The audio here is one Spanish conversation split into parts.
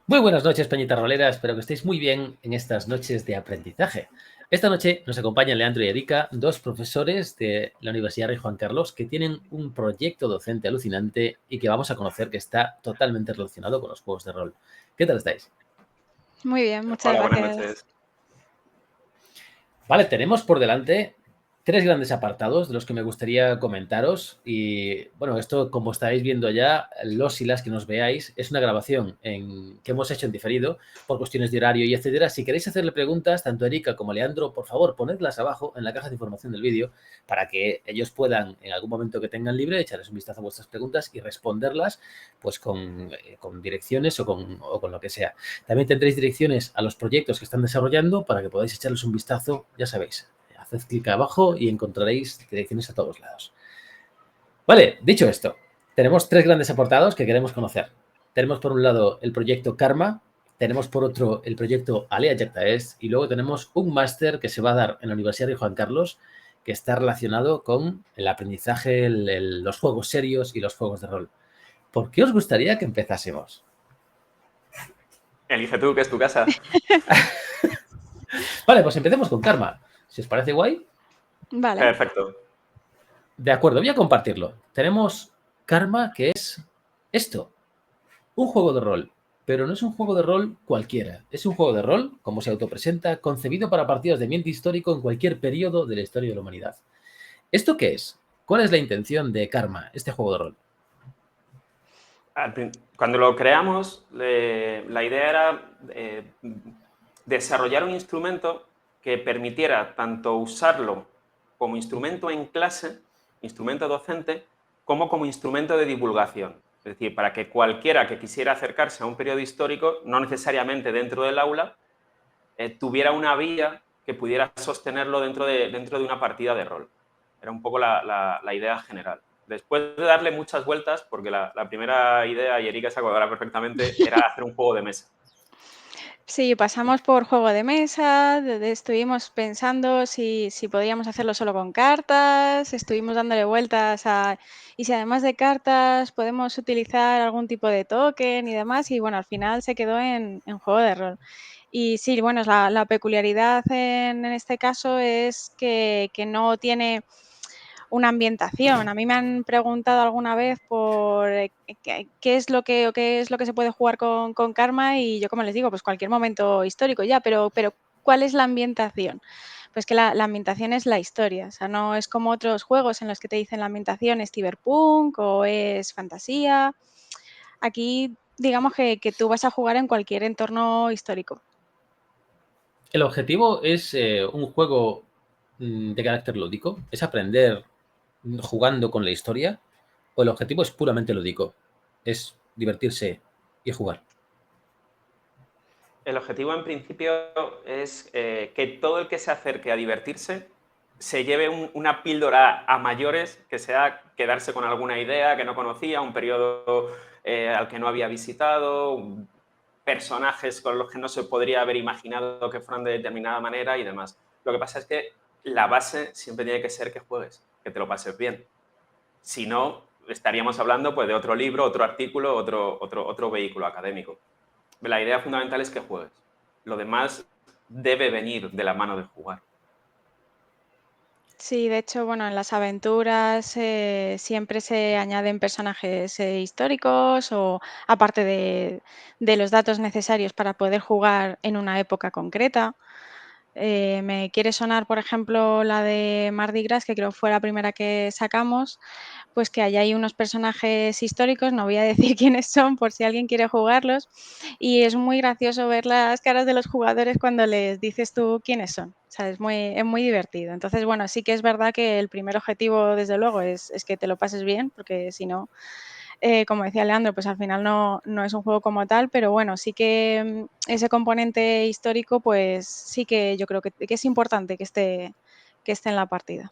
Muy buenas noches, Peñita Rolera. Espero que estéis muy bien en estas noches de aprendizaje. Esta noche nos acompañan Leandro y Erika, dos profesores de la Universidad Rey Juan Carlos que tienen un proyecto docente alucinante y que vamos a conocer que está totalmente relacionado con los juegos de rol. ¿Qué tal estáis? Muy bien, muchas Hola, buenas gracias. noches. Vale, tenemos por delante tres grandes apartados de los que me gustaría comentaros y bueno, esto como estáis viendo ya, los y las que nos veáis, es una grabación que hemos hecho en diferido por cuestiones de horario y etcétera. Si queréis hacerle preguntas, tanto a Erika como a Leandro, por favor, ponedlas abajo en la caja de información del vídeo para que ellos puedan, en algún momento que tengan libre, echarles un vistazo a vuestras preguntas y responderlas pues con direcciones o con lo que sea. También tendréis direcciones a los proyectos que están desarrollando para que podáis echarles un vistazo, ya sabéis. Haced clic abajo y encontraréis direcciones a todos lados. Vale, dicho esto, tenemos tres grandes apartados que queremos conocer. Tenemos por un lado el proyecto Karma, tenemos por otro el proyecto Alea Yactaes y luego tenemos un máster que se va a dar en la Universidad de Juan Carlos que está relacionado con el aprendizaje, los juegos serios y los juegos de rol. ¿Por qué os gustaría que empezásemos? Elige tú, que es tu casa. Vale, pues empecemos con Karma. Si os parece guay. Vale. Perfecto. De acuerdo, voy a compartirlo. Tenemos Karma, que es esto, un juego de rol. Pero no es un juego de rol cualquiera. Es un juego de rol, como se autopresenta, concebido para partidas de ambiente histórico en cualquier periodo de la historia de la humanidad. ¿Esto qué es? ¿Cuál es la intención de Karma, este juego de rol? Cuando lo creamos, la idea era desarrollar un instrumento que permitiera tanto usarlo como instrumento en clase, instrumento docente, como instrumento de divulgación. Es decir, para que cualquiera que quisiera acercarse a un periodo histórico, no necesariamente dentro del aula, tuviera una vía que pudiera sostenerlo dentro de una partida de rol. Era un poco la idea general. Después de darle muchas vueltas, porque la primera idea, y Erika se acordará perfectamente, era hacer un juego de mesa. Sí, pasamos por juego de mesa, estuvimos pensando si podíamos hacerlo solo con cartas, estuvimos dándole vueltas a y si además de cartas podemos utilizar algún tipo de token y demás, y bueno, al final se quedó en juego de rol. Y sí, bueno, la peculiaridad en este caso es que no tiene una ambientación. A mí me han preguntado alguna vez por qué es lo que, o qué es lo que se puede jugar con Karma y yo como les digo, pues cualquier momento histórico ya, pero ¿cuál es la ambientación? Pues que la ambientación es la historia, o sea, no es como otros juegos en los que te dicen la ambientación es cyberpunk o es fantasía. Aquí digamos que tú vas a jugar en cualquier entorno histórico. El objetivo es un juego de carácter lúdico, es aprender jugando con la historia, o el objetivo es puramente lúdico, es divertirse y jugar. El objetivo, en principio, es que todo el que se acerque a divertirse se lleve una píldora a mayores, que sea quedarse con alguna idea que no conocía, un periodo al que no había visitado, personajes con los que no se podría haber imaginado que fueran de determinada manera y demás. Lo que pasa es que la base siempre tiene que ser que juegues, que te lo pases bien. Si no, estaríamos hablando pues, de otro libro, otro artículo, otro vehículo académico. La idea fundamental es que juegues. Lo demás debe venir de la mano de jugar. Sí, de hecho, bueno, en las aventuras siempre se añaden personajes históricos o aparte de los datos necesarios para poder jugar en una época concreta. Me quiere sonar, por ejemplo, la de Mardi Gras, que creo fue la primera que sacamos, pues que allá hay unos personajes históricos, no voy a decir quiénes son por si alguien quiere jugarlos, y es muy gracioso ver las caras de los jugadores cuando les dices tú quiénes son. O sea, es muy divertido. Entonces, bueno, sí que es verdad que el primer objetivo, desde luego, es que te lo pases bien, porque si no, como decía Leandro, pues al final no es un juego como tal, pero bueno, sí que ese componente histórico, pues sí que yo creo que es importante que esté en la partida.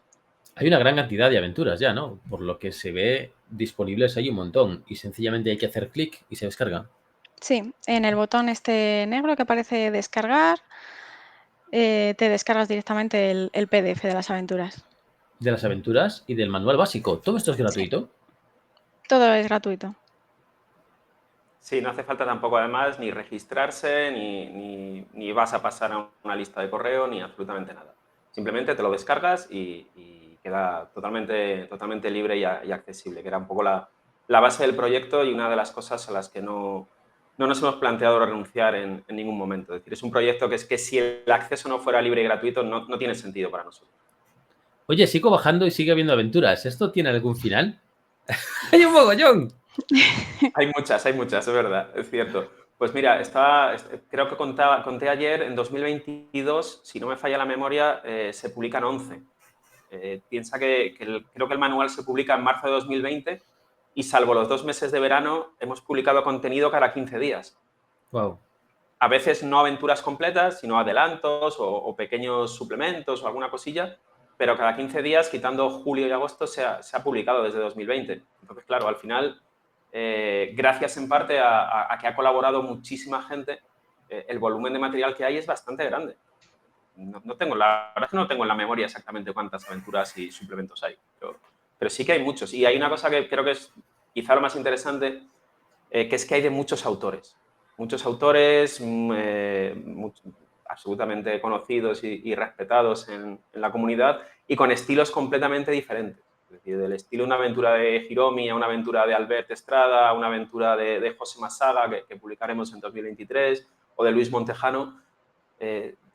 Hay una gran cantidad de aventuras ya, ¿no? Por lo que se ve disponibles hay un montón y sencillamente hay que hacer clic y se descarga. Sí, en el botón este negro que aparece descargar, te descargas directamente el PDF de las aventuras. De las aventuras y del manual básico. ¿Todo esto es Sí, gratuito? todo es gratuito. Sí, no hace falta tampoco además ni registrarse, ni vas a pasar a una lista de correo, ni absolutamente nada. Simplemente te lo descargas y queda totalmente libre y accesible, que era un poco la base del proyecto y una de las cosas a las que no nos hemos planteado renunciar en ningún momento. Es decir, es un proyecto que es que si el acceso no fuera libre y gratuito no tiene sentido para nosotros. Oye, sigo bajando y sigue habiendo aventuras. ¿Esto tiene algún final? ¡Hay un mogollón! Hay muchas, es verdad, es cierto. Pues mira, creo que conté ayer, en 2022, si no me falla la memoria, se publican 11. Piensa que creo que el manual se publica en marzo de 2020 y salvo los 2 meses de verano, hemos publicado contenido cada 15 días. Wow. A veces no aventuras completas, sino adelantos o pequeños suplementos o alguna cosilla, pero cada 15 días, quitando julio y agosto, se ha publicado desde 2020. Entonces, claro, al final, gracias en parte a que ha colaborado muchísima gente, el volumen de material que hay es bastante grande. La verdad es que no tengo en la memoria exactamente cuántas aventuras y suplementos hay, pero sí que hay muchos. Y hay una cosa que creo que es quizá lo más interesante, que es que hay de muchos autores. Muchos autores absolutamente conocidos y respetados en la comunidad y con estilos completamente diferentes. Es decir, del estilo una aventura de Hiromi a una aventura de Albert Estrada, a una aventura de José Masaga, que publicaremos en 2023, o de Luis Montejano,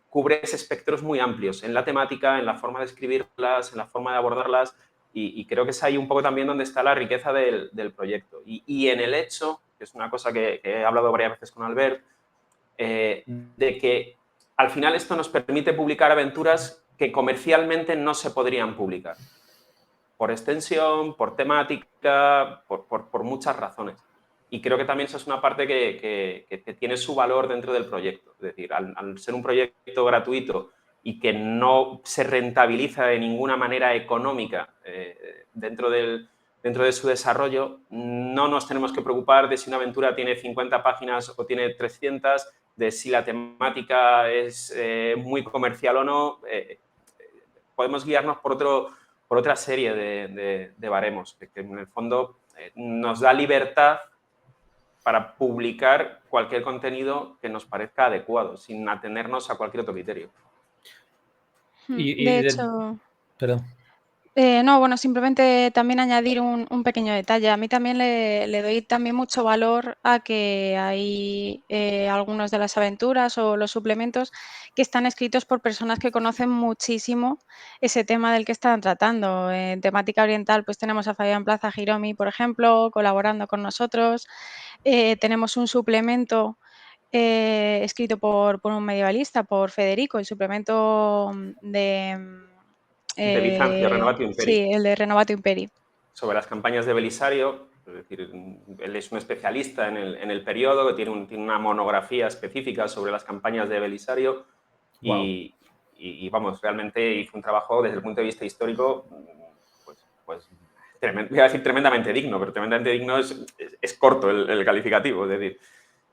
cubres espectros muy amplios en la temática, en la forma de escribirlas, en la forma de abordarlas, y creo que es ahí un poco también donde está la riqueza del proyecto. Y en el hecho, que es una cosa que he hablado varias veces con Albert, de que al final esto nos permite publicar aventuras que comercialmente no se podrían publicar. Por extensión, por temática, por muchas razones. Y creo que también eso es una parte que tiene su valor dentro del proyecto. Es decir, al ser un proyecto gratuito y que no se rentabiliza de ninguna manera económica dentro de su desarrollo, no nos tenemos que preocupar de si una aventura tiene 50 páginas o tiene 300, de si la temática es muy comercial o no. Podemos guiarnos por otra serie de baremos, que en el fondo nos da libertad para publicar cualquier contenido que nos parezca adecuado, sin atenernos a cualquier otro criterio. De hecho, Perdón. no, bueno, simplemente también añadir un pequeño detalle. A mí también le doy también mucho valor a que hay algunas de las aventuras o los suplementos que están escritos por personas que conocen muchísimo ese tema del que están tratando. En temática oriental, pues tenemos a Fabián Plaza Hiromi, por ejemplo, colaborando con nosotros. Tenemos un suplemento escrito por un medievalista, por Federico, el suplemento de... De Bizancio, Renovatio Imperi. sí, el de Renovatio Imperi. Sobre las campañas de Belisario, es decir, él es un especialista en el periodo, que tiene una monografía específica sobre las campañas de Belisario. Wow. Y vamos, realmente hizo un trabajo desde el punto de vista histórico, pues voy a decir tremendamente digno, pero tremendamente digno es corto el calificativo. Es decir,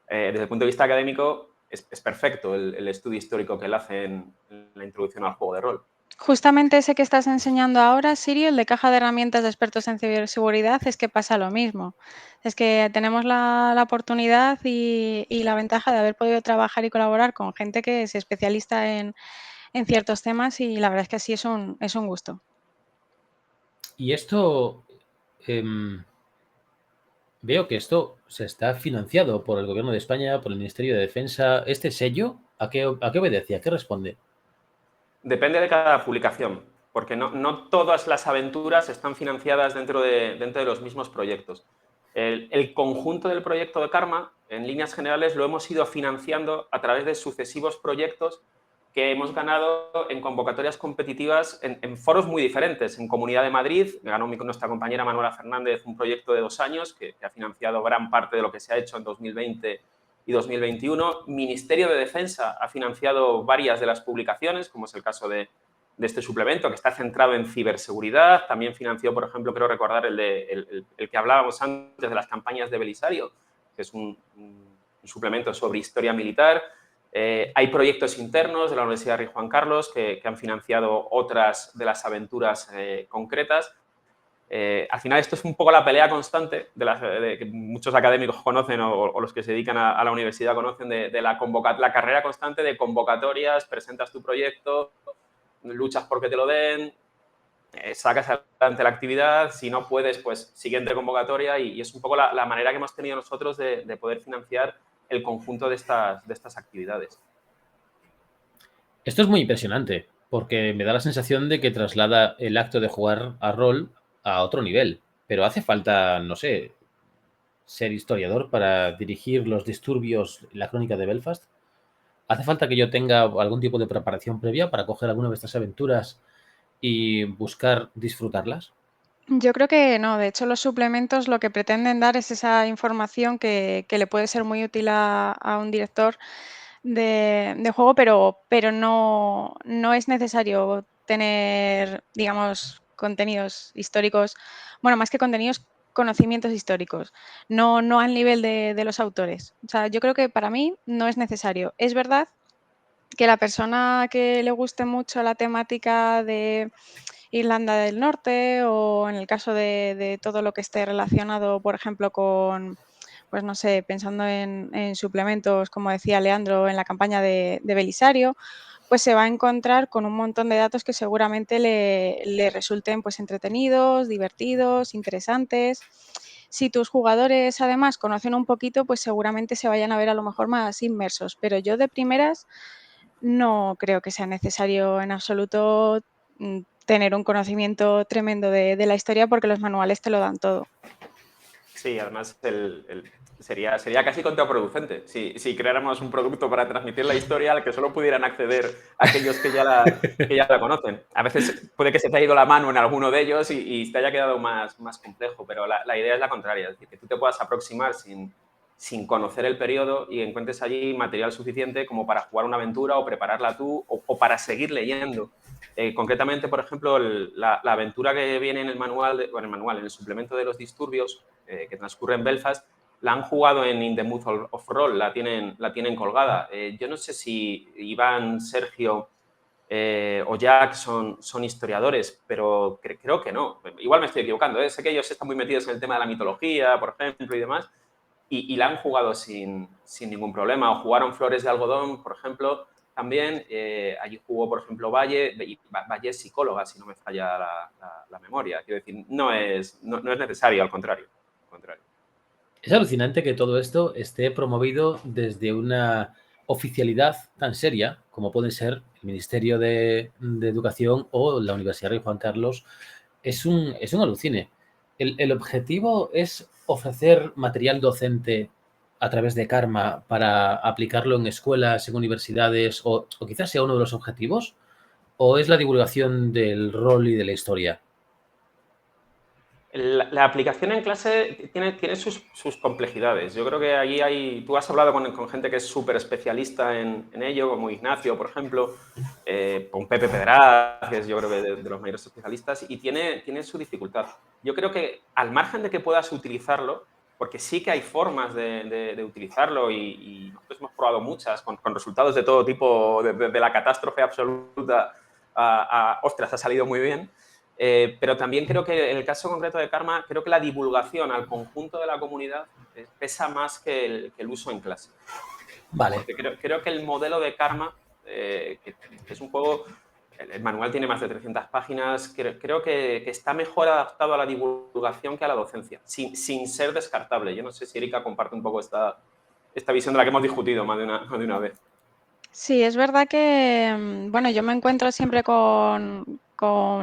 desde el punto de vista académico es perfecto el estudio histórico que él hace en la introducción al juego de rol. Justamente ese que estás enseñando ahora, Sirio, el de caja de herramientas de expertos en ciberseguridad, es que pasa lo mismo. Es que tenemos la oportunidad y la ventaja de haber podido trabajar y colaborar con gente que es especialista en ciertos temas y la verdad es que sí es un gusto. Y esto, veo que esto se está financiado por el Gobierno de España, por el Ministerio de Defensa. ¿Este sello a qué obedece? ¿A qué responde? Depende de cada publicación, porque no todas las aventuras están financiadas dentro de los mismos proyectos. El conjunto del proyecto de Karma, en líneas generales, lo hemos ido financiando a través de sucesivos proyectos que hemos ganado en convocatorias competitivas en foros muy diferentes. En Comunidad de Madrid, ganó nuestra compañera Manuela Fernández un proyecto de 2 años que ha financiado gran parte de lo que se ha hecho en 2020 y 2021. Ministerio de Defensa ha financiado varias de las publicaciones, como es el caso de este suplemento, que está centrado en ciberseguridad. También financió, por ejemplo, creo recordar el que hablábamos antes de las campañas de Belisario, que es un suplemento sobre historia militar. Hay proyectos internos de la Universidad Rey Juan Carlos que han financiado otras de las aventuras concretas. Al final esto es un poco la pelea constante que muchos académicos conocen o los que se dedican a la universidad conocen de la carrera constante de convocatorias, presentas tu proyecto, luchas porque te lo den, sacas adelante la actividad, si no puedes, pues siguiente convocatoria y es un poco la manera que hemos tenido nosotros de poder financiar el conjunto de estas actividades. Esto es muy impresionante, porque me da la sensación de que traslada el acto de jugar a rol a otro nivel. Pero hace falta, no sé, ser historiador para dirigir los disturbios, la crónica de Belfast. ¿Hace falta que yo tenga algún tipo de preparación previa para coger alguna de estas aventuras y buscar disfrutarlas? Yo creo que no, de hecho los suplementos lo que pretenden dar es esa información que le puede ser muy útil a un director de juego, pero no es necesario tener, digamos, contenidos históricos, bueno, más que contenidos, conocimientos históricos, no al nivel de los autores. O sea, yo creo que para mí no es necesario. Es verdad que la persona que le guste mucho la temática de Irlanda del Norte o en el caso de todo lo que esté relacionado, por ejemplo, con, pues no sé, pensando en suplementos, como decía Leandro, en la campaña de Belisario, pues se va a encontrar con un montón de datos que seguramente le resulten pues entretenidos, divertidos, interesantes. Si tus jugadores además conocen un poquito, pues seguramente se vayan a ver a lo mejor más inmersos. Pero yo de primeras no creo que sea necesario en absoluto tener un conocimiento tremendo de la historia porque los manuales te lo dan todo. Sí, además sería casi contraproducente si creáramos un producto para transmitir la historia al que solo pudieran acceder aquellos que ya la conocen. A veces puede que se te haya ido la mano en alguno de ellos y te haya quedado más complejo, pero la idea es la contraria, es decir, que tú te puedas aproximar sin conocer el periodo y encuentres allí material suficiente como para jugar una aventura o prepararla tú o para seguir leyendo. Concretamente, por ejemplo, la aventura que viene en el manual, en el suplemento de los disturbios, que transcurre en Belfast, la han jugado en In the Mood of Roll, la tienen colgada. Yo no sé si Iván, Sergio o Jack son historiadores, pero creo que no. Igual me estoy equivocando, ¿eh? Sé que ellos están muy metidos en el tema de la mitología, por ejemplo, y demás, y la han jugado sin ningún problema. O jugaron Flores de Algodón, por ejemplo, también. Allí jugó, por ejemplo, Valle es psicóloga, si no me falla la memoria. Quiero decir, no es necesario, al contrario. Es alucinante que todo esto esté promovido desde una oficialidad tan seria como puede ser el Ministerio de Educación o la Universidad Rey Juan Carlos. Es un alucine. El objetivo es ofrecer material docente a través de Karma para aplicarlo en escuelas, en universidades, o quizás sea uno de los objetivos, o es la divulgación del rol y de la historia. La aplicación en clase tiene sus complejidades. Yo creo que ahí tú has hablado con gente que es súper especialista en ello, como Ignacio, por ejemplo, con Pepe Pedraz, que es yo creo que de los mayores especialistas, y tiene su dificultad. Yo creo que al margen de que puedas utilizarlo, porque sí que hay formas de utilizarlo y nosotros hemos probado muchas con resultados de todo tipo, de la catástrofe absoluta ostras, ha salido muy bien. Pero también creo que en el caso concreto de Karma, creo que la divulgación al conjunto de la comunidad pesa más que el uso en clase. Vale. Porque creo que el modelo de Karma, que es un juego, el manual tiene más de 300 páginas, creo que está mejor adaptado a la divulgación que a la docencia, sin ser descartable. Yo no sé si Erika comparte un poco esta visión de la que hemos discutido más de una vez. Sí, es verdad que, bueno, yo me encuentro siempre con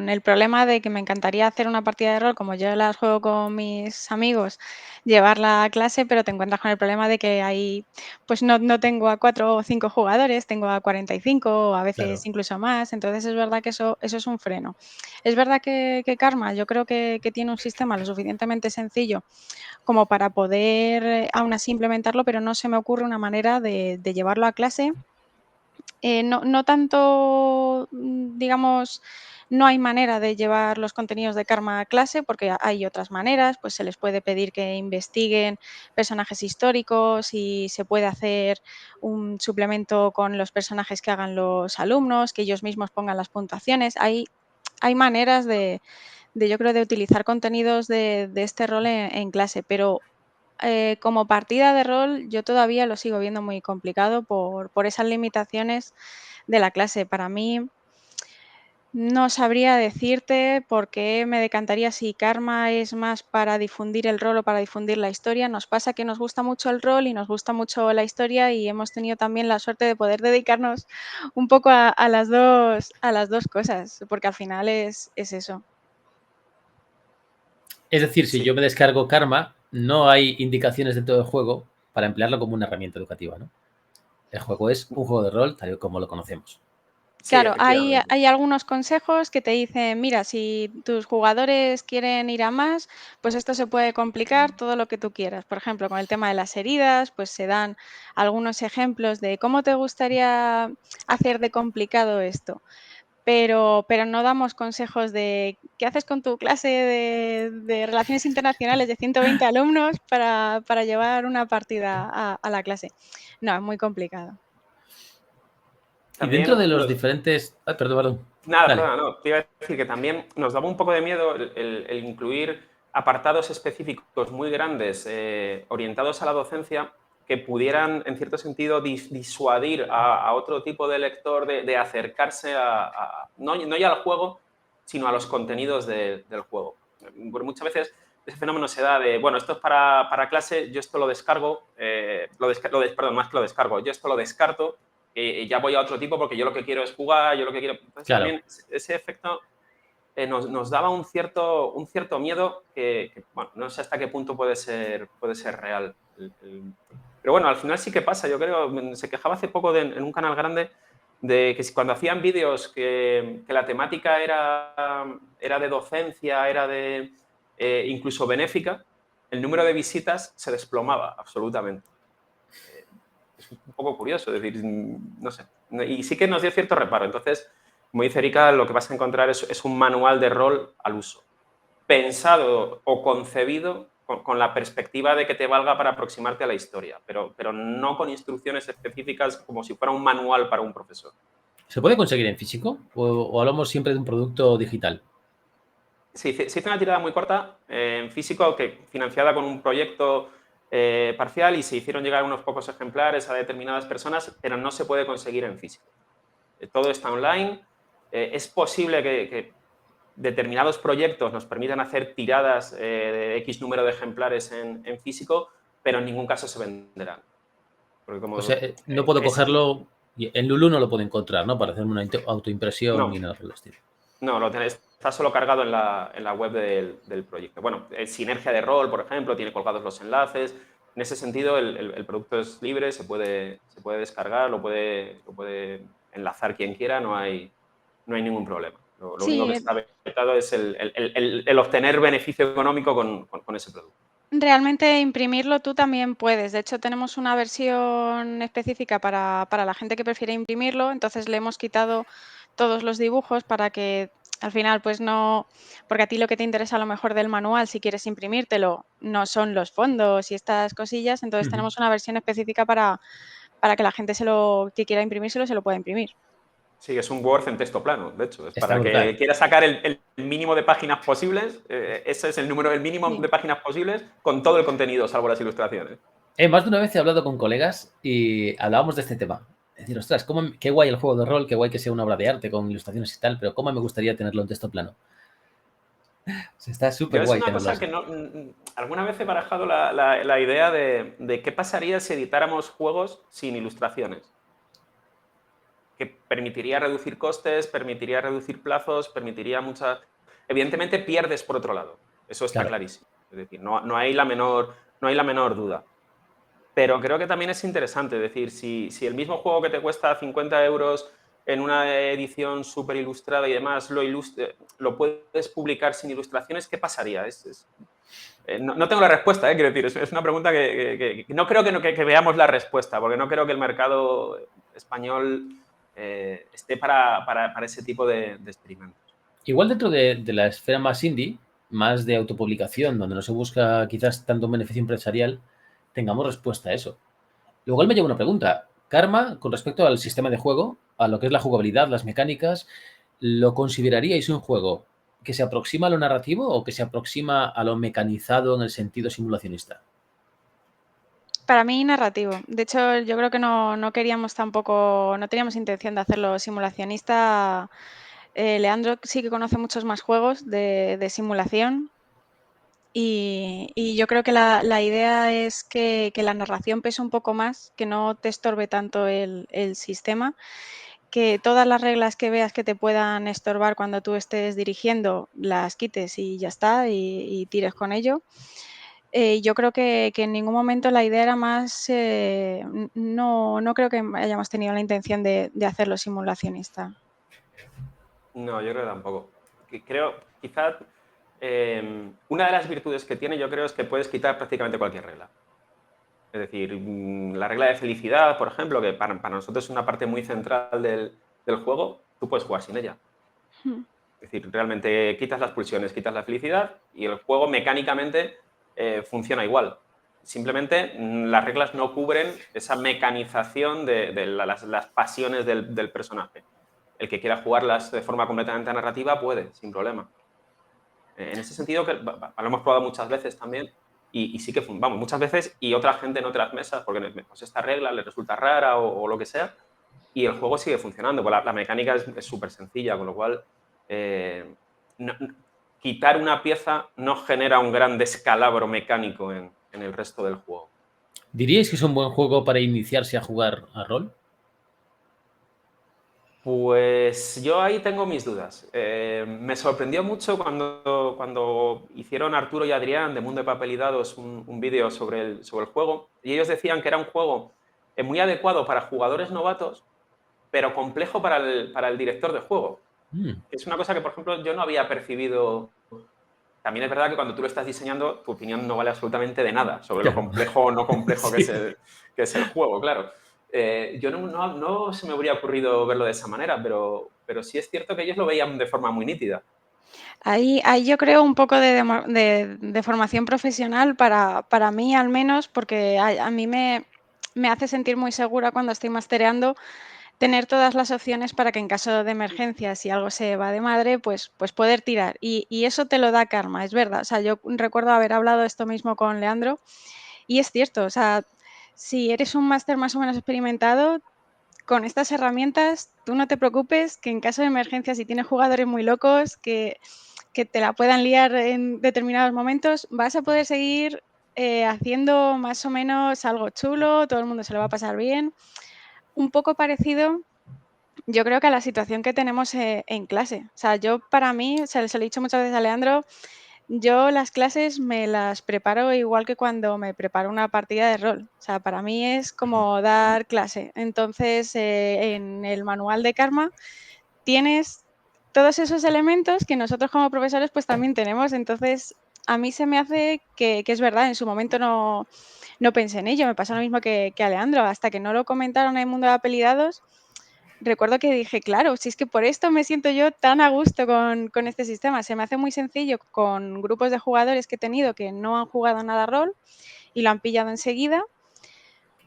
el problema de que me encantaría hacer una partida de rol, como yo las juego con mis amigos, llevarla a clase, pero te encuentras con el problema de que ahí, pues no tengo a 4 o 5 jugadores, tengo a 45 o a veces Claro. incluso más, entonces es verdad que eso es un freno. Es verdad que Karma, yo creo que tiene un sistema lo suficientemente sencillo como para poder aún así implementarlo, pero no se me ocurre una manera de llevarlo a clase no tanto, digamos, no hay manera de llevar los contenidos de Karma a clase, porque hay otras maneras, pues se les puede pedir que investiguen personajes históricos y se puede hacer un suplemento con los personajes que hagan los alumnos, que ellos mismos pongan las puntuaciones. Hay maneras yo creo, de utilizar contenidos de este rol en clase, pero como partida de rol yo todavía lo sigo viendo muy complicado por esas limitaciones de la clase. Para mí no sabría decirte por qué me decantaría si Karma es más para difundir el rol o para difundir la historia. Nos pasa que nos gusta mucho el rol y nos gusta mucho la historia y hemos tenido también la suerte de poder dedicarnos un poco a las dos cosas, porque al final es eso. Es decir, si Sí, yo me descargo Karma, no hay indicaciones dentro del juego para emplearlo como una herramienta educativa, ¿no? El juego es un juego de rol tal y como lo conocemos. sí, Claro, efectivamente. hay algunos consejos que te dicen, mira, si tus jugadores quieren ir a más, pues esto se puede complicar todo lo que tú quieras. Por ejemplo, con el tema de las heridas, pues se dan algunos ejemplos de cómo te gustaría hacer de complicado esto, pero no damos consejos de qué haces con tu clase de relaciones internacionales de 120 alumnos para llevar una partida a la clase. No, es muy complicado. Y dentro También de los diferentes... Ay, perdón. nada, Dale. perdona, no, te iba a decir que también nos daba un poco de miedo el incluir apartados específicos muy grandes orientados a la docencia que pudieran, en cierto sentido, disuadir a otro tipo de lector de acercarse no ya al juego, sino a los contenidos del juego. Porque muchas veces ese fenómeno se da de, bueno, esto es para clase, yo esto lo descargo, perdón, más que lo descargo, yo esto lo descarto ya voy a otro tipo porque yo lo que quiero es jugar, yo lo que quiero... Entonces Claro. también ese efecto nos daba un cierto miedo que, bueno, no sé hasta qué punto puede ser real. Pero bueno, al final sí que pasa. Yo creo, se quejaba hace poco en un canal grande de que cuando hacían vídeos que la temática era de docencia, era de incluso benéfica, el número de visitas se desplomaba absolutamente. Es un poco curioso, es decir, no sé. Y sí que nos dio cierto reparo. Entonces, como dice Erika, lo que vas a encontrar es un manual de rol al uso, pensado o concebido con la perspectiva de que te valga para aproximarte a la historia, pero no con instrucciones específicas como si fuera un manual para un profesor. ¿Se puede conseguir en físico o hablamos siempre de un producto digital? Se hizo una tirada muy corta en físico, financiada con un proyecto parcial, y se hicieron llegar unos pocos ejemplares a determinadas personas, pero no se puede conseguir en físico. Todo está online. Es posible que determinados proyectos nos permitan hacer tiradas de X número de ejemplares en físico, pero en ningún caso se venderán. Porque O sea, como no puedo cogerlo... En Lulu no lo puedo encontrar, ¿no? Para hacerme una autoimpresión no, ni nada por el estilo. no, está solo cargado en la web del proyecto. Bueno, Sinergia de Rol, por ejemplo, tiene colgados los enlaces. En ese sentido, el producto es libre, se puede descargar, lo puede enlazar quien quiera, no hay ningún problema. Lo único que Sí, está vetado es el obtener beneficio económico con ese producto. realmente imprimirlo tú también puedes. De hecho, tenemos una versión específica para la gente que prefiere imprimirlo, entonces le hemos quitado todos los dibujos para que al final, pues no, porque a ti lo que te interesa a lo mejor del manual, si quieres imprimírtelo, no son los fondos y estas cosillas, entonces Ujú. tenemos una versión específica para que la gente que quiera imprimírselo se lo pueda imprimir. Sí, es un Word en texto plano, de hecho. Es Está para que brutal. quiera sacar el mínimo de páginas posibles. Ese es el mínimo Sí. de páginas posibles con todo el contenido, salvo las ilustraciones. Más de una vez he hablado con colegas y hablábamos de este tema. Es decir, ostras, qué guay el juego de rol, qué guay que sea una obra de arte con ilustraciones y tal, pero cómo me gustaría tenerlo en texto plano. O sea, está Yo súper es guay una tenerlo cosa así. que alguna vez he barajado la idea de qué pasaría si editáramos juegos sin ilustraciones. Que permitiría reducir costes, permitiría reducir plazos, permitiría muchas... Evidentemente pierdes por otro lado, eso está Claro. clarísimo. Es decir, no hay la menor duda. Pero creo que también es interesante, es decir, si el mismo juego que te cuesta 50 euros en una edición súper ilustrada y demás lo puedes publicar sin ilustraciones, ¿qué pasaría? No tengo la respuesta, quiero decir, es una pregunta que no creo que veamos la respuesta, porque no creo que el mercado español esté para ese tipo de experimentos. Igual dentro de la esfera más indie, más de autopublicación, donde no se busca quizás tanto un beneficio empresarial, tengamos respuesta a eso. Lo cual me lleva una pregunta. Karma, con respecto al sistema de juego, a lo que es la jugabilidad, las mecánicas, ¿lo consideraríais un juego que se aproxima a lo narrativo o que se aproxima a lo mecanizado en el sentido simulacionista? Para mí, narrativo. De hecho, yo creo que no queríamos tampoco, no teníamos intención de hacerlo simulacionista. Leandro sí que conoce muchos más juegos de simulación y yo creo que la idea es que la narración pese un poco más, que no te estorbe tanto el sistema, que todas las reglas que veas que te puedan estorbar cuando tú estés dirigiendo, las quites y ya está, y tires con ello. Yo creo que en ningún momento la idea era más, no creo que hayamos tenido la intención de hacerlo simulacionista. No, yo creo que tampoco. Creo, quizás, una de las virtudes que tiene, yo creo, es que puedes quitar prácticamente cualquier regla. Es decir, la regla de felicidad, por ejemplo, que para nosotros es una parte muy central del juego, tú puedes jugar sin ella. Mm. Es decir, realmente quitas las pulsiones, quitas la felicidad y el juego mecánicamente funciona igual. Simplemente las reglas no cubren esa mecanización de las pasiones del personaje. El que quiera jugarlas de forma completamente narrativa puede, sin problema. En ese sentido, que lo hemos probado muchas veces también y sí que, vamos, muchas veces y otra gente en otras mesas, porque pues esta regla le resulta rara o lo que sea, y el juego sigue funcionando. Pues la mecánica es súper sencilla, con lo cual eh, quitar una pieza no genera un gran descalabro mecánico en el resto del juego. ¿Diríais que es un buen juego para iniciarse a jugar a rol? Pues yo ahí tengo mis dudas. Me sorprendió mucho cuando hicieron Arturo y Adrián de Mundo de Papel y Dados un vídeo sobre el juego y ellos decían que era un juego muy adecuado para jugadores novatos, pero complejo para el director de juego. Es una cosa que, por ejemplo, yo no había percibido. También es verdad que cuando tú lo estás diseñando, tu opinión no vale absolutamente de nada sobre lo Claro. complejo o no complejo Sí. que es el juego, claro. Yo no se me habría ocurrido verlo de esa manera, pero sí es cierto que ellos lo veían de forma muy nítida. Ahí yo creo un poco de formación profesional para mí al menos, porque a mí me hace sentir muy segura cuando estoy mastereando tener todas las opciones para que en caso de emergencia, si algo se va de madre, pues poder tirar. Y eso te lo da Karma, es verdad. O sea, yo recuerdo haber hablado esto mismo con Leandro y es cierto. O sea, si eres un máster más o menos experimentado, con estas herramientas, tú no te preocupes que en caso de emergencia, si tienes jugadores muy locos que te la puedan liar en determinados momentos, vas a poder seguir haciendo más o menos algo chulo, todo el mundo se lo va a pasar bien. Un poco parecido, yo creo que a la situación que tenemos en clase. O sea, yo para mí, o sea, se lo he dicho muchas veces a Leandro, yo las clases me las preparo igual que cuando me preparo una partida de rol. O sea, para mí es como dar clase. Entonces, en el manual de Karma tienes todos esos elementos que nosotros como profesores pues también tenemos. Entonces, a mí se me hace que es verdad, en su momento no pensé en ello, me pasó lo mismo que a Leandro, hasta que no lo comentaron en el mundo de apelidados. Recuerdo que dije, claro, si es que por esto me siento yo tan a gusto con este sistema. Se me hace muy sencillo con grupos de jugadores que he tenido que no han jugado nada rol y lo han pillado enseguida,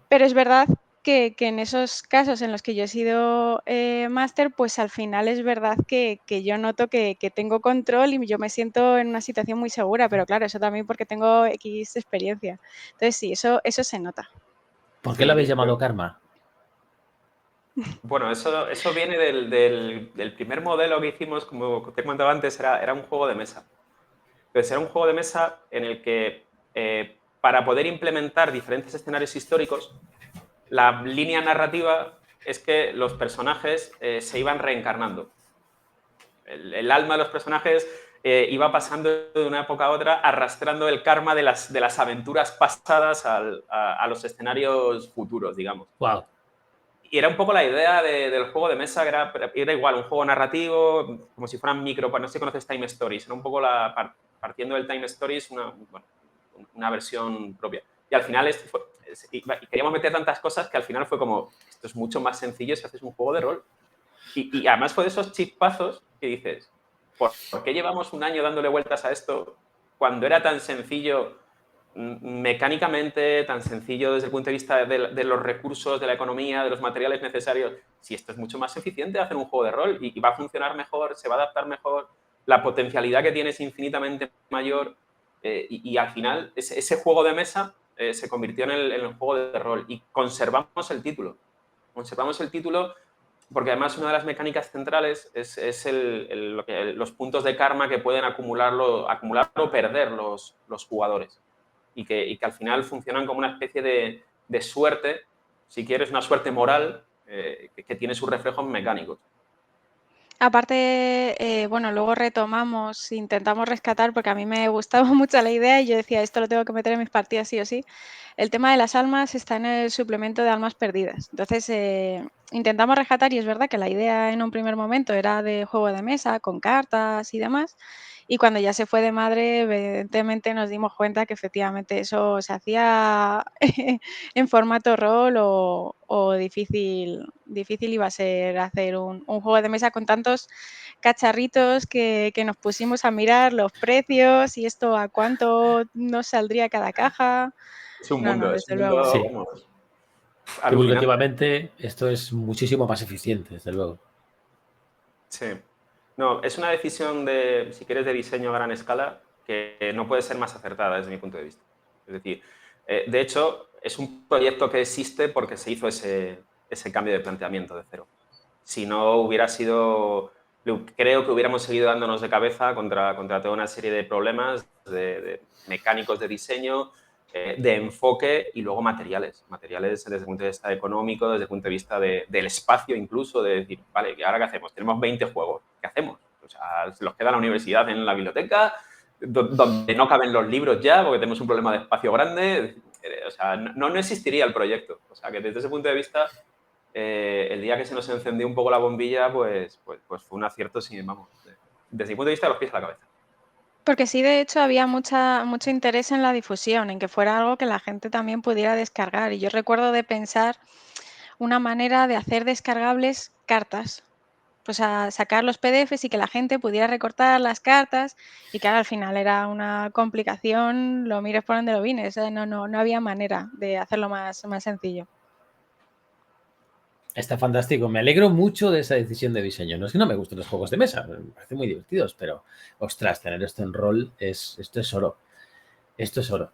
pero es verdad que en esos casos en los que yo he sido máster, pues al final es verdad que yo noto que tengo control y yo me siento en una situación muy segura, pero claro, eso también porque tengo X experiencia. Entonces sí, eso se nota. ¿Por qué lo habéis Sí, llamado Karma? bueno, eso viene del primer modelo que hicimos, como te comentaba antes, era un juego de mesa. Entonces, era un juego de mesa en el que, para poder implementar diferentes escenarios históricos, la línea narrativa es que los personajes se iban reencarnando. El alma de los personajes iba pasando de una época a otra, arrastrando el karma de las aventuras pasadas a los escenarios futuros, digamos. Wow. Y era un poco la idea del juego de mesa, que era igual, un juego narrativo, como si fueran micro, no sé si conoces Time Stories, era un poco partiendo del Time Stories, una versión propia. Y al final y queríamos meter tantas cosas que al final fue como, esto es mucho más sencillo si haces un juego de rol. Y además fue de esos chispazos que dices, ¿por qué llevamos un año dándole vueltas a esto cuando era tan sencillo mecánicamente, tan sencillo desde el punto de vista de los recursos, de la economía, de los materiales necesarios? Si esto es mucho más eficiente hacer un juego de rol y va a funcionar mejor, se va a adaptar mejor. la potencialidad que tiene es infinitamente mayor y al final ese juego de mesa se convirtió en el juego de rol y conservamos el título. Conservamos el título porque además una de las mecánicas centrales es los puntos de karma que pueden acumular o perder los jugadores y que al final funcionan como una especie de suerte, si quieres, una suerte moral que tiene sus reflejos mecánicos. Aparte, bueno, luego retomamos, intentamos rescatar, porque a mí me gustaba mucho la idea y yo decía, esto lo tengo que meter en mis partidas sí o sí. El tema de las almas está en el suplemento de almas perdidas. Entonces, intentamos rescatar y es verdad que la idea en un primer momento era de juego de mesa, con cartas y demás. Y cuando ya se fue de madre, evidentemente nos dimos cuenta que efectivamente eso se hacía en formato rol o difícil iba a ser hacer un juego de mesa con tantos cacharritos que nos pusimos a mirar los precios y esto a cuánto nos saldría cada caja. Es un No, mundo, desde luego. Sí, vamos, alucinante. divulgativamente esto es muchísimo más eficiente, desde luego. Sí. No, es una decisión de, si quieres, de diseño a gran escala que no puede ser más acertada desde mi punto de vista. Es decir, de hecho, es un proyecto que existe porque se hizo ese cambio de planteamiento de cero. Si no hubiera sido, creo que hubiéramos seguido dándonos de cabeza contra toda una serie de problemas de mecánicos de diseño, de enfoque y luego materiales. Materiales desde el punto de vista económico, desde el punto de vista del espacio incluso, de decir, vale, ¿y ahora qué hacemos? Tenemos 20 juegos, ¿qué hacemos? O sea, se los queda la universidad en la biblioteca, donde no caben los libros ya porque tenemos un problema de espacio grande. O sea, no existiría el proyecto. O sea, que desde ese punto de vista, el día que se nos encendió un poco la bombilla, pues fue un acierto, sí, vamos, desde mi punto de vista, de los pies a la cabeza. Porque sí, de hecho, había mucho interés en la difusión, en que fuera algo que la gente también pudiera descargar. Y yo recuerdo de pensar una manera de hacer descargables cartas. Pues a sacar los PDFs y que la gente pudiera recortar las cartas y que al final era una complicación, lo mires por donde lo vines, no había manera de hacerlo más sencillo. Está fantástico. Me alegro mucho de esa decisión de diseño. No es que no me gusten los juegos de mesa, me parecen muy divertidos, pero ostras, tener esto en rol esto es oro. Esto es oro.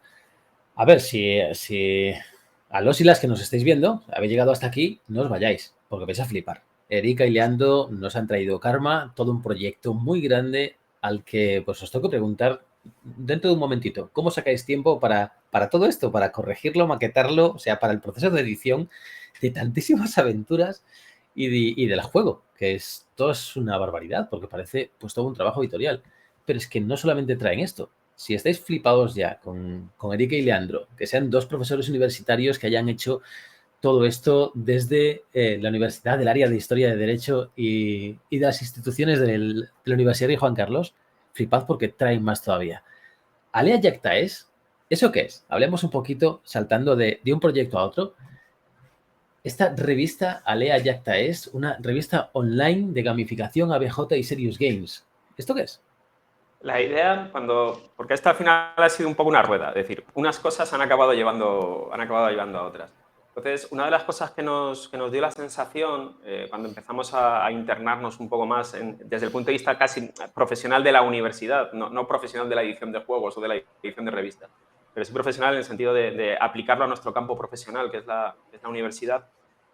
A ver, si a los y las que nos estáis viendo habéis llegado hasta aquí, no os vayáis, porque vais a flipar. Erika y Leandro nos han traído Karma, todo un proyecto muy grande al que pues os tengo que preguntar dentro de un momentito, ¿cómo sacáis tiempo para todo esto? Para corregirlo, maquetarlo, o sea, para el proceso de edición de tantísimas aventuras y del juego, que esto es una barbaridad, porque parece pues todo un trabajo editorial. Pero es que no solamente traen esto. Si estáis flipados ya con Erika y Leandro, que sean dos profesores universitarios que hayan hecho todo esto desde la universidad, del área de Historia de Derecho y de las instituciones de la Universidad de Juan Carlos, flipad porque traen más todavía. Alea Yactaes, ¿eso qué es? Hablemos un poquito, saltando de un proyecto a otro. Esta revista Alea Yactaes, una revista online de gamificación, ABJ y Serious Games. ¿Esto qué es? La idea, porque esta al final ha sido un poco una rueda, es decir, unas cosas han acabado llevando a otras. Entonces, una de las cosas que nos dio la sensación cuando empezamos a internarnos un poco más desde el punto de vista casi profesional de la universidad, no profesional de la edición de juegos o de la edición de revistas, pero sí profesional en el sentido de aplicarlo a nuestro campo profesional, que es la universidad.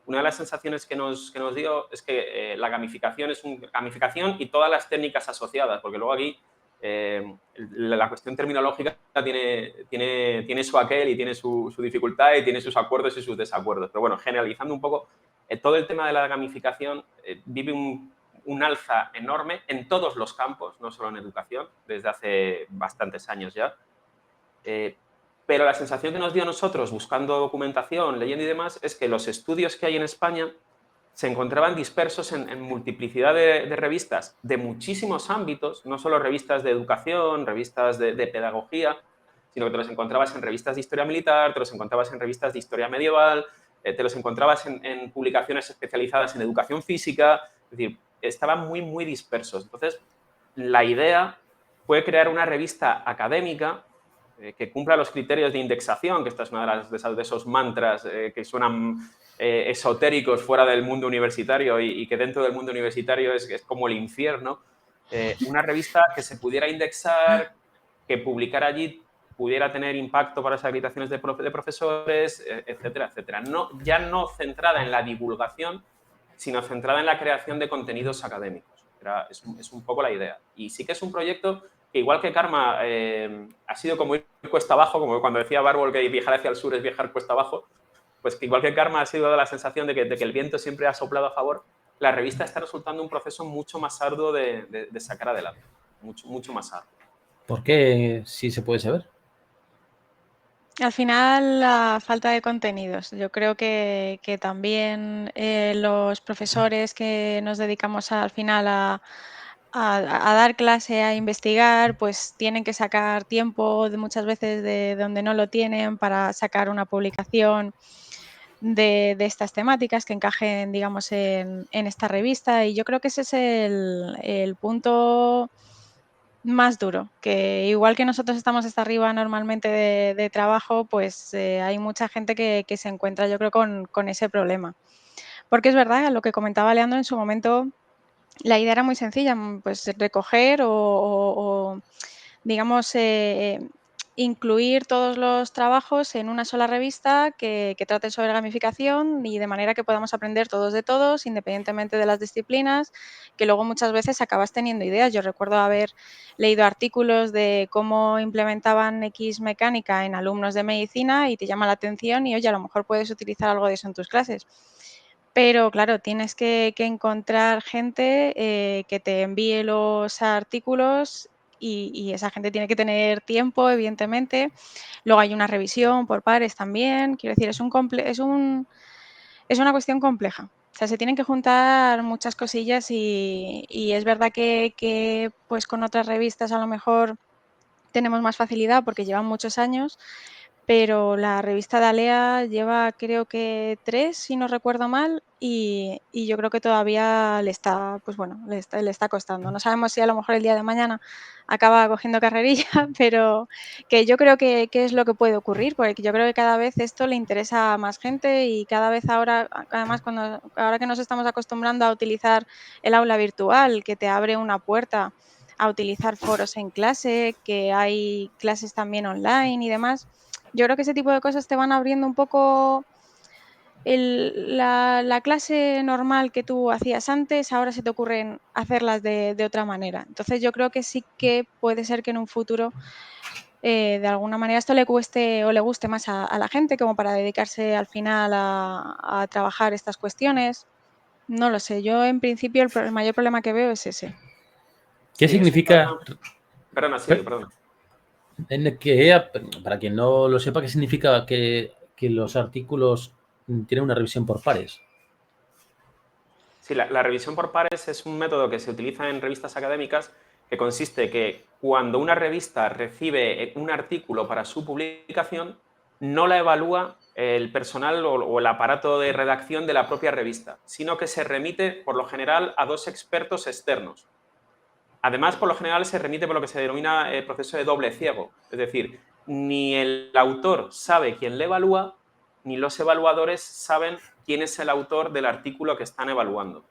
Una de las sensaciones que nos dio es que la gamificación es gamificación y todas las técnicas asociadas, porque luego aquí la cuestión terminológica tiene su aquel y tiene su dificultad y tiene sus acuerdos y sus desacuerdos. Pero bueno, generalizando un poco, todo el tema de la gamificación vive un alza enorme en todos los campos, no solo en educación, desde hace bastantes años ya. Pero la sensación que nos dio a nosotros, buscando documentación, leyendo y demás, es que los estudios que hay en España se encontraban dispersos en multiplicidad de revistas de muchísimos ámbitos, no solo revistas de educación, revistas de pedagogía, sino que te los encontrabas en revistas de historia militar, te los encontrabas en revistas de historia medieval, te los encontrabas en publicaciones especializadas en educación física, es decir, estaban muy dispersos. Entonces, la idea fue crear una revista académica que cumpla los criterios de indexación, que esta es una de esos mantras que suenan esotéricos fuera del mundo universitario y que dentro del mundo universitario es como el infierno, una revista que se pudiera indexar, que publicar allí pudiera tener impacto para las acreditaciones de profesores, etcétera, etcétera. Ya no centrada en la divulgación, sino centrada en la creación de contenidos académicos. Es un poco la idea. Y sí que es un proyecto que, igual que Karma, ha sido como ir cuesta abajo, como cuando decía Barbol que viajar hacia el sur es viajar cuesta abajo, pues que igual que Karma ha sido la sensación de que el viento siempre ha soplado a favor, la revista está resultando un proceso mucho más arduo de sacar adelante, mucho más arduo. ¿Por qué, si se puede saber? Al final, la falta de contenidos. Yo creo que también los profesores que nos dedicamos al final a dar clase, a investigar, pues tienen que sacar tiempo muchas veces de donde no lo tienen para sacar una publicación de estas temáticas que encajen, digamos, en esta revista. Y yo creo que ese es el punto más duro, que igual que nosotros estamos hasta arriba normalmente de trabajo, pues hay mucha gente que se encuentra, yo creo, con ese problema. Porque es verdad, lo que comentaba Leandro en su momento, la idea era muy sencilla, pues recoger o, digamos, incluir todos los trabajos en una sola revista que trate sobre gamificación y de manera que podamos aprender todos de todos, independientemente de las disciplinas, que luego muchas veces acabas teniendo ideas. Yo recuerdo haber leído artículos de cómo implementaban X mecánica en alumnos de medicina y te llama la atención y, oye, a lo mejor puedes utilizar algo de eso en tus clases. Pero claro, tienes que encontrar gente que te envíe los artículos y esa gente tiene que tener tiempo, evidentemente. Luego hay una revisión por pares también. Quiero decir, es una cuestión compleja. O sea, se tienen que juntar muchas cosillas y es verdad que pues con otras revistas a lo mejor tenemos más facilidad porque llevan muchos años, pero la revista de Alea lleva, creo que 3, si no recuerdo mal, y yo creo que todavía le está, pues bueno, le está costando. No sabemos si a lo mejor el día de mañana acaba cogiendo carrerilla, pero que yo creo que es lo que puede ocurrir, porque yo creo que cada vez esto le interesa a más gente y cada vez ahora, además, ahora que nos estamos acostumbrando a utilizar el aula virtual, que te abre una puerta a utilizar foros en clase, que hay clases también online y demás. Yo creo que ese tipo de cosas te van abriendo un poco la clase normal que tú hacías antes, ahora se te ocurren hacerlas de otra manera. Entonces yo creo que sí que puede ser que en un futuro de alguna manera esto le cueste o le guste más a la gente como para dedicarse al final a trabajar estas cuestiones. No lo sé, yo en principio el mayor problema que veo es ese. ¿Qué Sí, es un significa? problema. Perdona, sigue, perdona. Para quien no lo sepa, ¿qué significa que los artículos tienen una revisión por pares? Sí, la revisión por pares es un método que se utiliza en revistas académicas que consiste que cuando una revista recibe un artículo para su publicación, no la evalúa el personal o el aparato de redacción de la propia revista, sino que se remite, por lo general, a 2 expertos externos. Además, por lo general, se remite por lo que se denomina el proceso de doble ciego. Es decir, ni el autor sabe quién le evalúa, ni los evaluadores saben quién es el autor del artículo que están evaluando.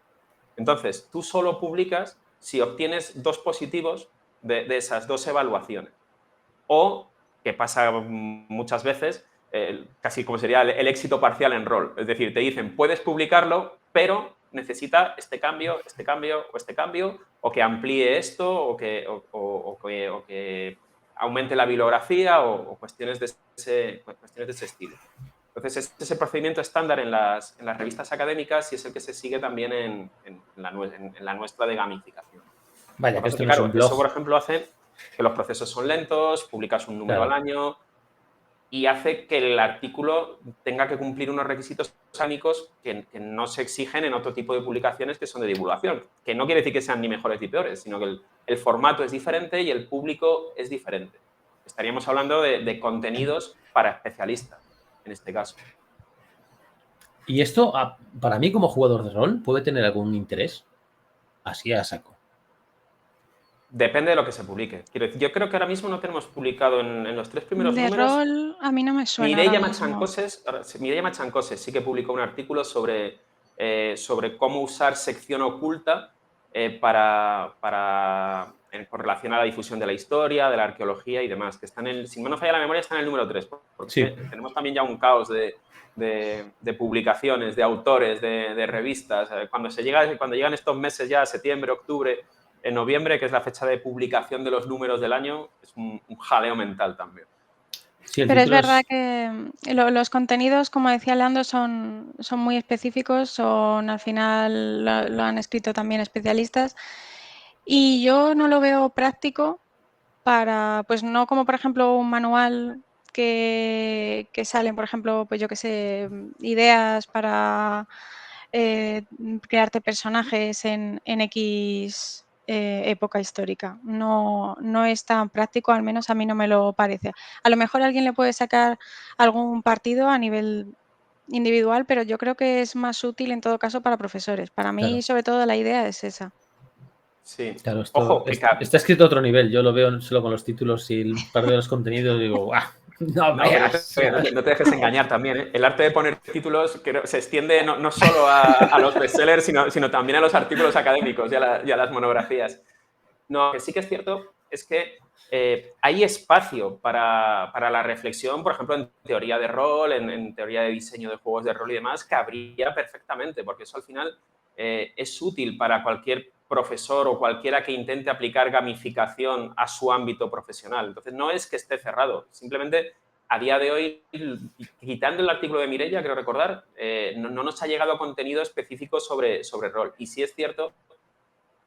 Entonces, tú solo publicas si obtienes 2 positivos de esas 2 evaluaciones. O, que pasa muchas veces, casi como sería el éxito parcial en rol. Es decir, te dicen, puedes publicarlo, pero necesita este cambio, o este cambio, o que amplíe esto, o que aumente la bibliografía, o cuestiones de ese estilo. Entonces, ese procedimiento estándar en las revistas académicas y es el que se sigue también en la nuestra de gamificación. Vaya, Lo que que pasa esto es que, no es claro, un eso, por blog. ejemplo, hace que los procesos son lentos, publicas un número Claro. al año y hace que el artículo tenga que cumplir unos requisitos técnicos que no se exigen en otro tipo de publicaciones que son de divulgación, que no quiere decir que sean ni mejores ni peores, sino que el formato es diferente y el público es diferente. Estaríamos hablando de contenidos para especialistas, en este caso. ¿Y esto, para mí como jugador de rol, puede tener algún interés? Así a saco. Depende de lo que se publique. Quiero decir, yo creo que ahora mismo no tenemos publicado en los 3 primeros De números. rol a mí no me suena ahora mismo. Mireia Machancoses sí que publicó un artículo sobre cómo usar sección oculta con relación a la difusión de la historia, de la arqueología y demás, que están si no me falla la memoria, están en el número 3, porque Sí. tenemos también ya un caos de publicaciones, de autores, de revistas. Cuando llegan estos meses ya, septiembre, octubre, en noviembre, que es la fecha de publicación de los números del año, es un jaleo mental también. Sí, el Pero es título verdad que los contenidos, como decía Leandro, son muy específicos, al final lo han escrito también especialistas y yo no lo veo práctico para, pues no como por ejemplo un manual que salen, por ejemplo, pues yo qué sé, ideas para crearte personajes en X época histórica. No es tan práctico, al menos a mí no me lo parece. A lo mejor alguien le puede sacar algún partido a nivel individual, pero yo creo que es más útil en todo caso para profesores. Para mí, Claro, sobre todo, la idea es esa. Sí. claro, Ojo, que está escrito a otro nivel. Yo lo veo solo con los títulos y parte de los contenidos digo, ¡guau! ¡No no, que veas! no te dejes engañar también, ¿eh? El arte de poner títulos se extiende no solo a los bestsellers, sino también a los artículos académicos y a las monografías. No, que sí que es cierto es que hay espacio para la reflexión, por ejemplo, en teoría de rol, en teoría de diseño de juegos de rol y demás, que habría perfectamente, porque eso al final es útil para cualquier profesor o cualquiera que intente aplicar gamificación a su ámbito profesional. Entonces, no es que esté cerrado, simplemente a día de hoy, quitando el artículo de Mireia, creo recordar, no nos ha llegado contenido específico sobre rol. Y sí es cierto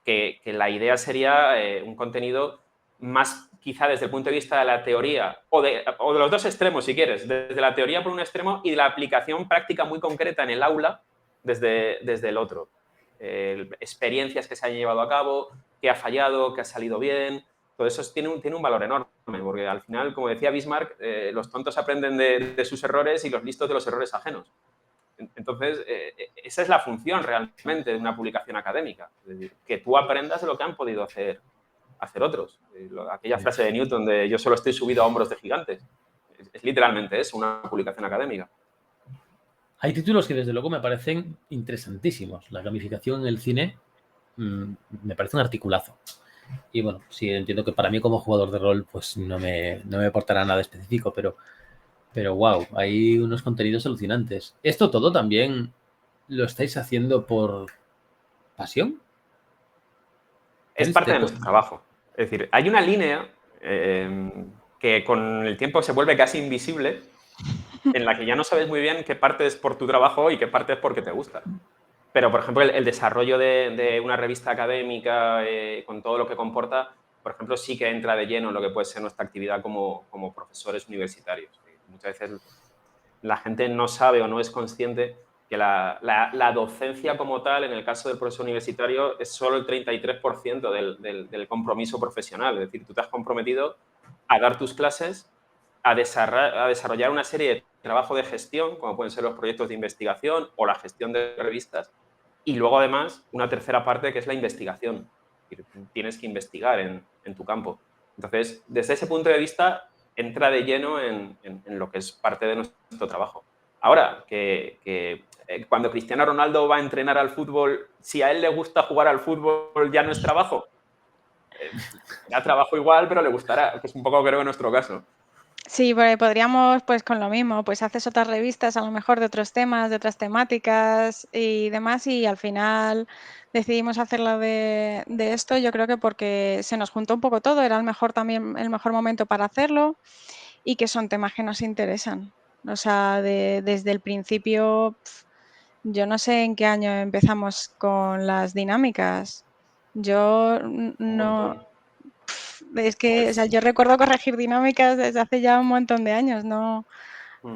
que la idea sería un contenido más quizá desde el punto de vista de la teoría o de los dos extremos, si quieres, desde la teoría por un extremo y de la aplicación práctica muy concreta en el aula desde el otro. Experiencias que se han llevado a cabo, qué ha fallado, qué ha salido bien, todo eso tiene un valor enorme, porque al final, como decía Bismarck, los tontos aprenden de sus errores y los listos de los errores ajenos. Entonces, esa es la función realmente de una publicación académica, es decir, que tú aprendas de lo que han podido hacer otros. Aquella frase de Newton de yo solo estoy subido a hombros de gigantes. Es literalmente eso, una publicación académica. Hay títulos que desde luego me parecen interesantísimos. La gamificación en el cine me parece un articulazo. Y bueno, sí, entiendo que para mí como jugador de rol pues no me aportará nada específico, pero wow, hay unos contenidos alucinantes. ¿Esto todo también lo estáis haciendo por pasión? Es parte de nuestro trabajo. Es decir, hay una línea que con el tiempo se vuelve casi invisible, en la que ya no sabes muy bien qué parte es por tu trabajo y qué parte es porque te gusta. Pero, por ejemplo, el desarrollo de una revista académica con todo lo que comporta, por ejemplo, sí que entra de lleno en lo que puede ser nuestra actividad como profesores universitarios. Muchas veces la gente no sabe o no es consciente que la docencia como tal, en el caso del profesor universitario, es solo el 33% del compromiso profesional. Es decir, tú te has comprometido a dar tus clases, a desarrollar una serie de trabajo de gestión, como pueden ser los proyectos de investigación o la gestión de revistas, y luego además una tercera parte que es la investigación. Es decir, tienes que investigar en tu campo. Entonces, desde ese punto de vista, entra de lleno en lo que es parte de nuestro trabajo. Ahora, cuando Cristiano Ronaldo va a entrenar al fútbol, si a él le gusta jugar al fútbol, ya no es trabajo. Será trabajo igual, pero le gustará, que es un poco creo que nuestro caso. Sí, porque podríamos, pues con lo mismo, pues haces otras revistas a lo mejor de otros temas, de otras temáticas y demás, y al final decidimos hacerla de esto, yo creo que porque se nos juntó un poco todo, era el mejor momento para hacerlo y que son temas que nos interesan. O sea, desde el principio, yo no sé en qué año empezamos con las dinámicas. Yo Un no, montón. es que, o sea, Pues, yo recuerdo corregir dinámicas desde hace ya un montón de años, ¿no?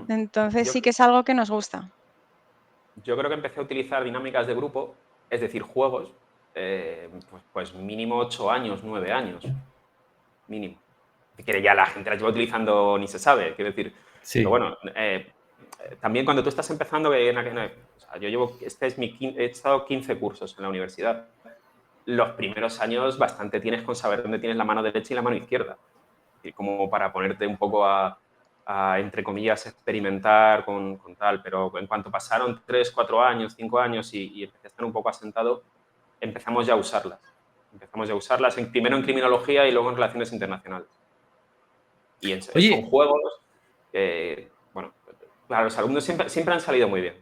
Entonces yo, sí que es algo que nos gusta. yo creo que empecé a utilizar dinámicas de grupo, es decir, juegos, pues mínimo 8 años, 9 años, mínimo. Que ya la gente la lleva utilizando ni se sabe, quiero decir. Pero Sí. bueno, también cuando tú estás empezando, o sea, he estado 15 cursos en la universidad. Los primeros años bastante tienes con saber dónde tienes la mano derecha y la mano izquierda. Y como para ponerte un poco entre comillas, experimentar con tal. Pero en cuanto pasaron 3, 4 años, 5 años y empecé a estar un poco asentado, empezamos ya a usarlas. Primero en criminología y luego en relaciones internacionales. Y son Oye, juegos que, bueno, para los alumnos siempre han salido muy bien.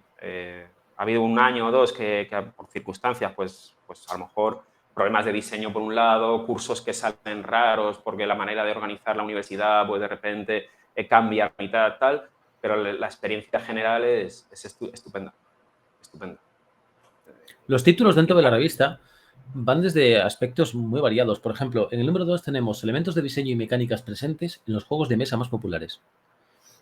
Ha habido un año o dos que por circunstancias, pues a lo mejor problemas de diseño por un lado, cursos que salen raros porque la manera de organizar la universidad, pues de repente cambia a mitad, tal, pero la experiencia general es estupenda. Estupenda. los títulos dentro de la revista van desde aspectos muy variados. Por ejemplo, en el número 2 tenemos elementos de diseño y mecánicas presentes en los juegos de mesa más populares.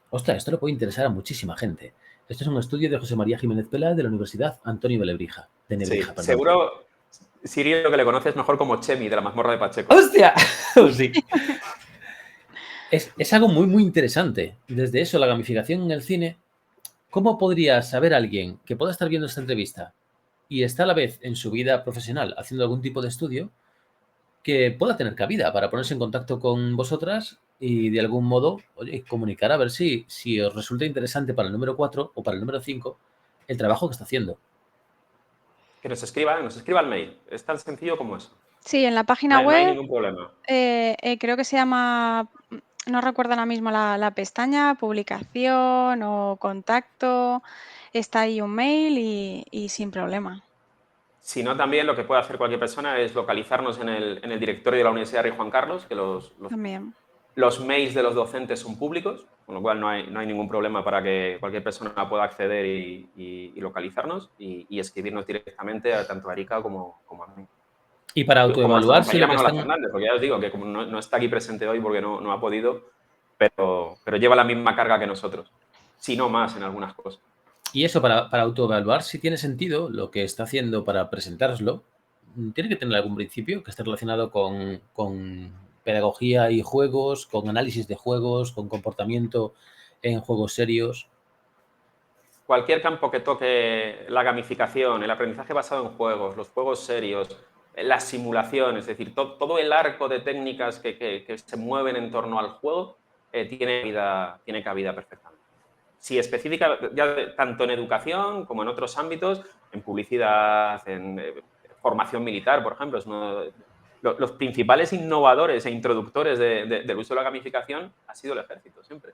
Ostras, esto le puede interesar a muchísima gente. Este es un estudio de José María Jiménez Pela de la Universidad Antonio de Nebrija. Sí, Perdón. seguro, Sirio, que le conoces mejor como Chemi, de la mazmorra de Pacheco. ¡Hostia! Sí. Es algo muy, muy interesante. Desde eso, la gamificación en el cine, ¿cómo podría saber alguien que pueda estar viendo esta entrevista y está a la vez en su vida profesional haciendo algún tipo de estudio que pueda tener cabida para ponerse en contacto con vosotras y de algún modo, oye, comunicar a ver si os resulta interesante para el número 4 o para el número 5 el trabajo que está haciendo? Que nos escriba al mail. Es tan sencillo como eso. Sí, en la página No hay web ningún problema. creo que se llama, no recuerdo ahora mismo la pestaña, publicación o contacto, está ahí un mail y sin problema. Si no, también lo que puede hacer cualquier persona es localizarnos en el directorio de la Universidad Rey Juan Carlos, que También. los mails de los docentes son públicos, con lo cual no hay ningún problema para que cualquier persona pueda acceder y localizarnos y escribirnos directamente tanto a Erika como a mí. Y para Como a nuestra autoevaluar si lo compañera que Manuela están... Fernández, porque ya os digo que como no está aquí presente hoy porque no ha podido, pero lleva la misma carga que nosotros, si no más en algunas cosas. Y eso, para autoevaluar si tiene sentido lo que está haciendo para presentároslo, tiene que tener algún principio que esté relacionado con pedagogía y juegos, con análisis de juegos, con comportamiento en juegos serios. Cualquier campo que toque la gamificación, el aprendizaje basado en juegos, los juegos serios, la simulación, es decir, todo el arco de técnicas que se mueven en torno al juego tiene cabida perfectamente. Si específica, ya tanto en educación como en otros ámbitos, en publicidad, en formación militar, por ejemplo, es los principales innovadores e introductores del uso de la gamificación ha sido el ejército, siempre.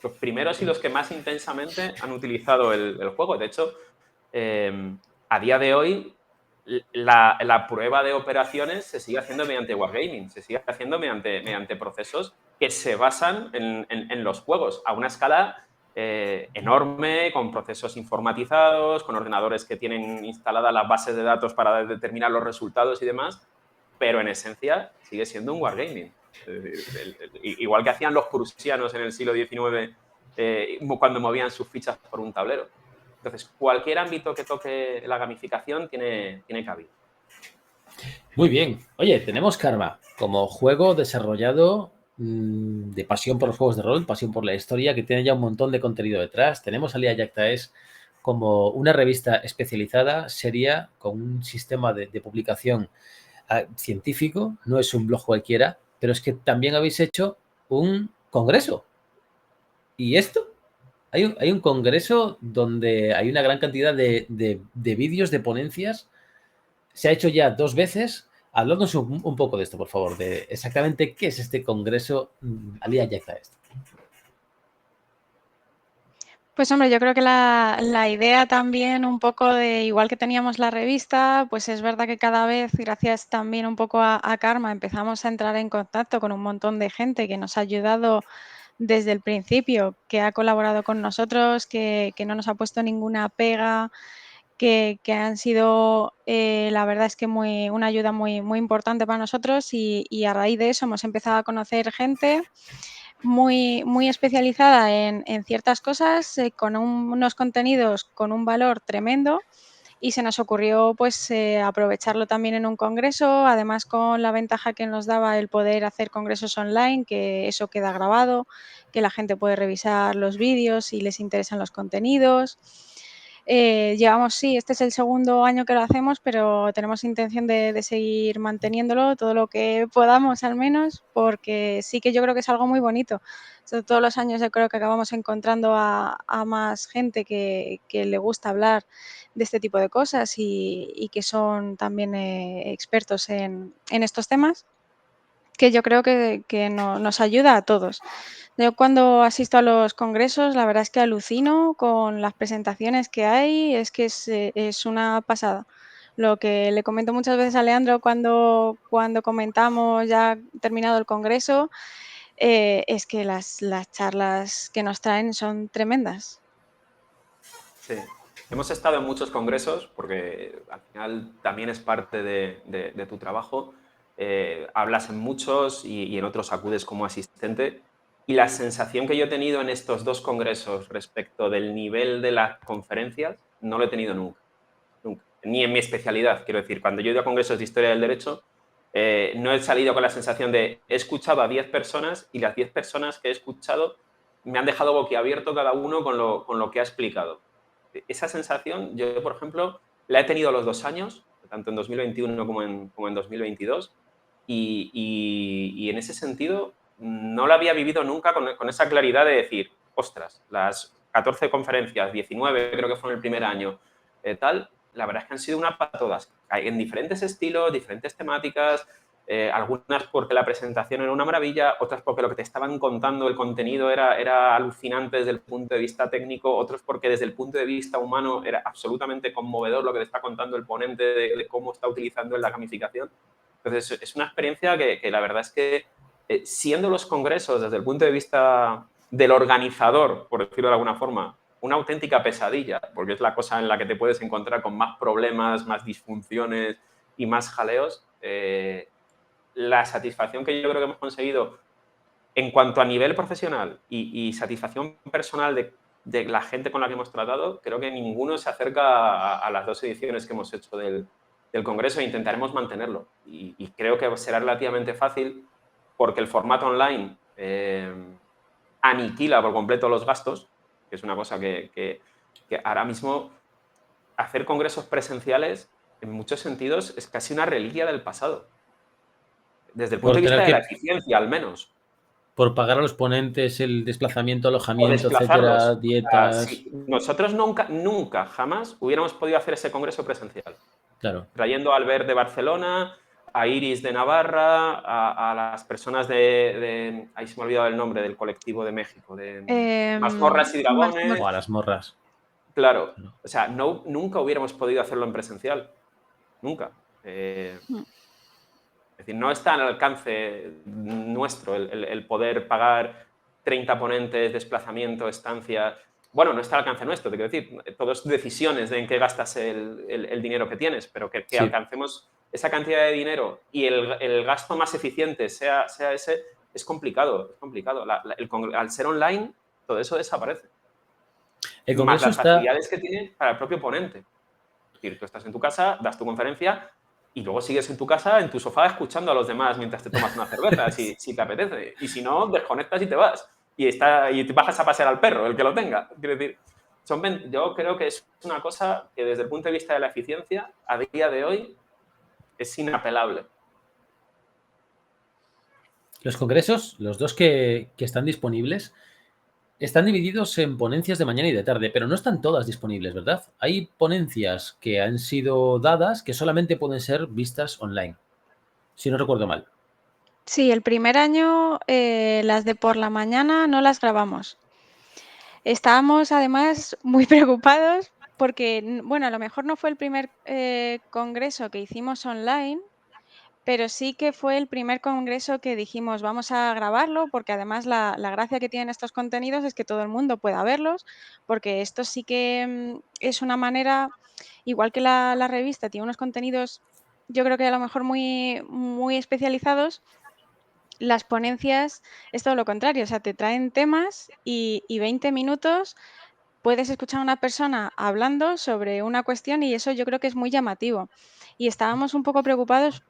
Los primeros y los que más intensamente han utilizado el juego. De hecho, a día de hoy, la prueba de operaciones se sigue haciendo mediante wargaming, se sigue haciendo mediante procesos que se basan en los juegos a una escala enorme, con procesos informatizados, con ordenadores que tienen instaladas las bases de datos para determinar los resultados y demás, pero en esencia sigue siendo un wargaming. Igual que hacían los prusianos en el siglo XIX cuando movían sus fichas por un tablero. Entonces, cualquier ámbito que toque la gamificación tiene cabida. Muy bien. Oye, tenemos Karma como juego desarrollado de pasión por los juegos de rol, pasión por la historia, que tiene ya un montón de contenido detrás. Tenemos a Lía Yactaes como una revista especializada, seria, con un sistema de publicación científico. No es un blog cualquiera, pero es que también habéis hecho un congreso. ¿Y esto? Hay un congreso donde hay una gran cantidad de vídeos, de ponencias. Se ha hecho ya 2 veces. Hablándonos un poco de esto, por favor, de exactamente qué es este congreso Alia Yactaes. Pues hombre, yo creo que la idea también un poco de, igual que teníamos la revista, pues es verdad que cada vez, gracias también un poco a Karma, empezamos a entrar en contacto con un montón de gente que nos ha ayudado desde el principio, que ha colaborado con nosotros, que no nos ha puesto ninguna pega, que han sido, la verdad es que una ayuda muy, muy importante para nosotros y a raíz de eso hemos empezado a conocer gente muy, muy especializada en ciertas cosas, con unos contenidos con un valor tremendo y se nos ocurrió pues aprovecharlo también en un congreso, además con la ventaja que nos daba el poder hacer congresos online, que eso queda grabado, que la gente puede revisar los vídeos si les interesan los contenidos. Llevamos, sí, este es el segundo año que lo hacemos, pero tenemos intención de seguir manteniéndolo todo lo que podamos al menos, porque sí que yo creo que es algo muy bonito. Todos los años yo creo que acabamos encontrando a más gente que le gusta hablar de este tipo de cosas y que son también expertos en estos temas, que yo creo que nos ayuda a todos. Yo cuando asisto a los congresos, la verdad es que alucino con las presentaciones que hay, es que es una pasada. Lo que le comento muchas veces a Leandro cuando comentamos ya terminado el congreso, es que las charlas que nos traen son tremendas. Sí. Hemos estado en muchos congresos, porque al final también es parte de tu trabajo. Hablas en muchos y en otros acudes como asistente. Y la sensación que yo he tenido en estos dos congresos respecto del nivel de las conferencias, no lo he tenido nunca. Nunca. Ni en mi especialidad, quiero decir. Cuando yo he ido a congresos de historia del derecho, no he salido con la sensación de he escuchado a 10 personas y las 10 personas que he escuchado me han dejado boquiabierto cada uno con lo que ha explicado. Esa sensación, yo, por ejemplo, la he tenido los 2 años, tanto en 2021 como en 2022, y en ese sentido no la había vivido nunca con esa claridad de decir, ostras, las 14 conferencias, 19 creo que fue en el primer año, tal, la verdad es que han sido una para todas, en diferentes estilos, diferentes temáticas, algunas porque la presentación era una maravilla, otras porque lo que te estaban contando, el contenido era alucinante desde el punto de vista técnico, otros porque desde el punto de vista humano era absolutamente conmovedor lo que te está contando el ponente de cómo está utilizando en la gamificación. Entonces, es una experiencia que la verdad es que, siendo los congresos desde el punto de vista del organizador, por decirlo de alguna forma, una auténtica pesadilla, porque es la cosa en la que te puedes encontrar con más problemas, más disfunciones y más jaleos, la satisfacción que yo creo que hemos conseguido en cuanto a nivel profesional y satisfacción personal de la gente con la que hemos tratado, creo que ninguno se acerca a las 2 ediciones que hemos hecho del Congreso e intentaremos mantenerlo. Y creo que será relativamente fácil porque el formato online aniquila por completo los gastos, que es una cosa que ahora mismo hacer congresos presenciales en muchos sentidos es casi una reliquia del pasado. Desde el punto Por de vista tener de la que, eficiencia, al menos. por pagar a los ponentes el desplazamiento, O alojamiento, etcétera, desplazarlos. dietas. Sí, nosotros nunca, jamás hubiéramos podido hacer ese congreso presencial. Claro. Trayendo a Albert de Barcelona, a Iris de Navarra, a las personas ahí se me ha olvidado el nombre, del colectivo de México, de Mazmorras y Dragones. O a las morras. Claro, o sea, nunca hubiéramos podido hacerlo en presencial. Nunca. Es decir, no está al alcance nuestro el poder pagar 30 ponentes, desplazamiento, estancia. Bueno, no está al alcance nuestro, te quiero decir, todo es decisiones de en qué gastas el dinero que tienes, pero que Sí. alcancemos esa cantidad de dinero y el gasto más eficiente sea ese, es complicado, es complicado. Al ser online, todo eso desaparece. El Más congreso las está. facilidades que tiene para el propio ponente. Es decir, tú estás en tu casa, das tu conferencia y luego sigues en tu casa, en tu sofá, escuchando a los demás mientras te tomas una cerveza, si te apetece. Y si no, desconectas y te vas. Y te bajas a pasear al perro, el que lo tenga. Quiero decir, yo creo que es una cosa que desde el punto de vista de la eficiencia, a día de hoy, es inapelable. Los congresos, los dos que están disponibles, están divididos en ponencias de mañana y de tarde, pero no están todas disponibles, ¿verdad? Hay ponencias que han sido dadas que solamente pueden ser vistas online, si no recuerdo mal. Sí, el primer año las de por la mañana no las grabamos. Estábamos además muy preocupados porque, bueno, a lo mejor no fue el primer congreso que hicimos online, pero sí que fue el primer congreso que dijimos vamos a grabarlo porque además la gracia que tienen estos contenidos es que todo el mundo pueda verlos, porque esto sí que es una manera, igual que la revista tiene unos contenidos, yo creo que a lo mejor muy, muy especializados. Las ponencias es todo lo contrario, o sea, te traen temas y 20 minutos puedes escuchar a una persona hablando sobre una cuestión y eso yo creo que es muy llamativo. Y estábamos un poco preocupados,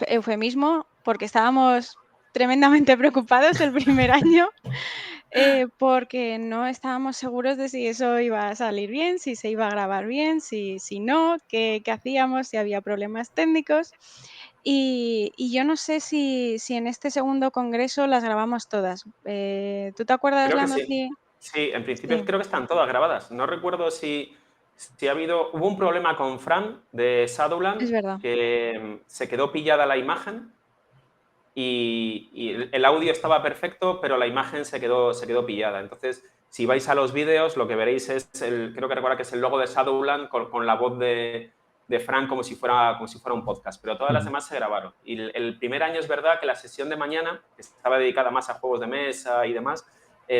eufemismo, porque estábamos tremendamente preocupados el primer año porque no estábamos seguros de si eso iba a salir bien, si se iba a grabar bien, si no, qué hacíamos, si había problemas técnicos. Y yo no sé si en este segundo congreso las grabamos todas. ¿Tú te acuerdas, Creo que Lando, sí. si? Sí, en principio Sí, creo que están todas grabadas. No recuerdo si ha habido... Hubo un problema con Fran de es Shadowland verdad. que se quedó pillada la imagen y el audio estaba perfecto, pero la imagen se quedó pillada. Entonces, si vais a los vídeos, lo que veréis es, creo que recuerda que es el logo de Shadowland con la voz de Fran como si fuera un podcast, pero todas las Ujú. demás se grabaron. Y el primer año es verdad que la sesión de mañana, que estaba dedicada más a juegos de mesa y demás,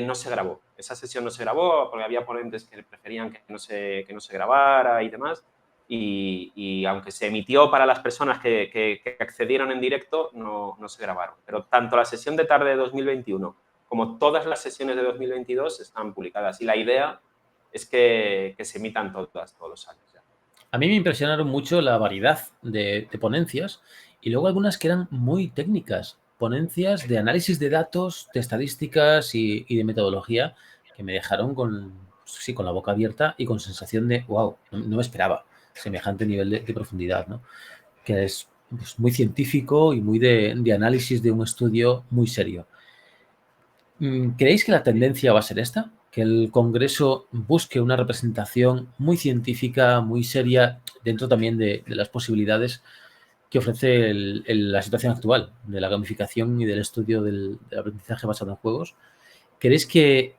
no se grabó. Esa sesión no se grabó porque había ponentes que preferían que no se grabara y demás. Y aunque se emitió para las personas que accedieron en directo, no se grabaron. Pero tanto la sesión de tarde de 2021 como todas las sesiones de 2022 están publicadas. Y la idea es que se emitan todos los años ya. A mí me impresionaron mucho la variedad de ponencias y luego algunas que eran muy técnicas, ponencias de análisis de datos, de estadísticas y de metodología que me dejaron sí, con la boca abierta y con sensación de, wow, no me esperaba semejante nivel de profundidad, ¿no? Que es pues, muy científico y muy de análisis de un estudio muy serio. ¿Creéis que la tendencia va a ser esta? Que el Congreso busque una representación muy científica, muy seria, dentro también de las posibilidades que ofrece la situación actual de la gamificación y del estudio del aprendizaje basado en juegos. ¿Creéis que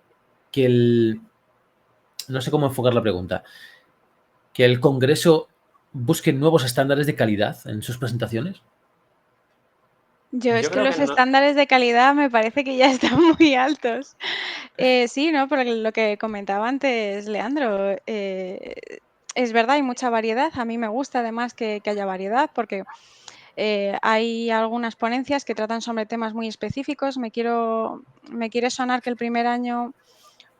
no sé cómo enfocar la pregunta, que el Congreso busque nuevos estándares de calidad en sus presentaciones? Yo es Yo que creo que los no. estándares de calidad me parece que ya están muy altos. Sí, ¿no? Pero lo que comentaba antes Leandro, es verdad, hay mucha variedad. A mí me gusta además que haya variedad porque hay algunas ponencias que tratan sobre temas muy específicos. Me quiere sonar que el primer año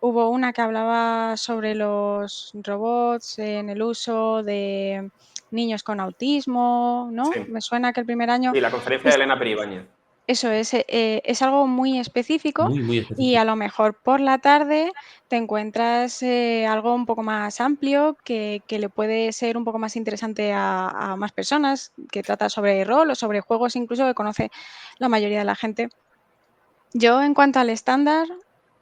hubo una que hablaba sobre los robots en el uso de niños con autismo, ¿no? Sí. Me suena que el primer año Y la conferencia de es Elena Peribáñez. eso es algo muy específico Muy, muy y a específico. lo mejor por la tarde te encuentras, algo un poco más amplio que le puede ser un poco más interesante a más personas, que trata sobre rol o sobre juegos incluso que conoce la mayoría de la gente. Yo, en cuanto al estándar,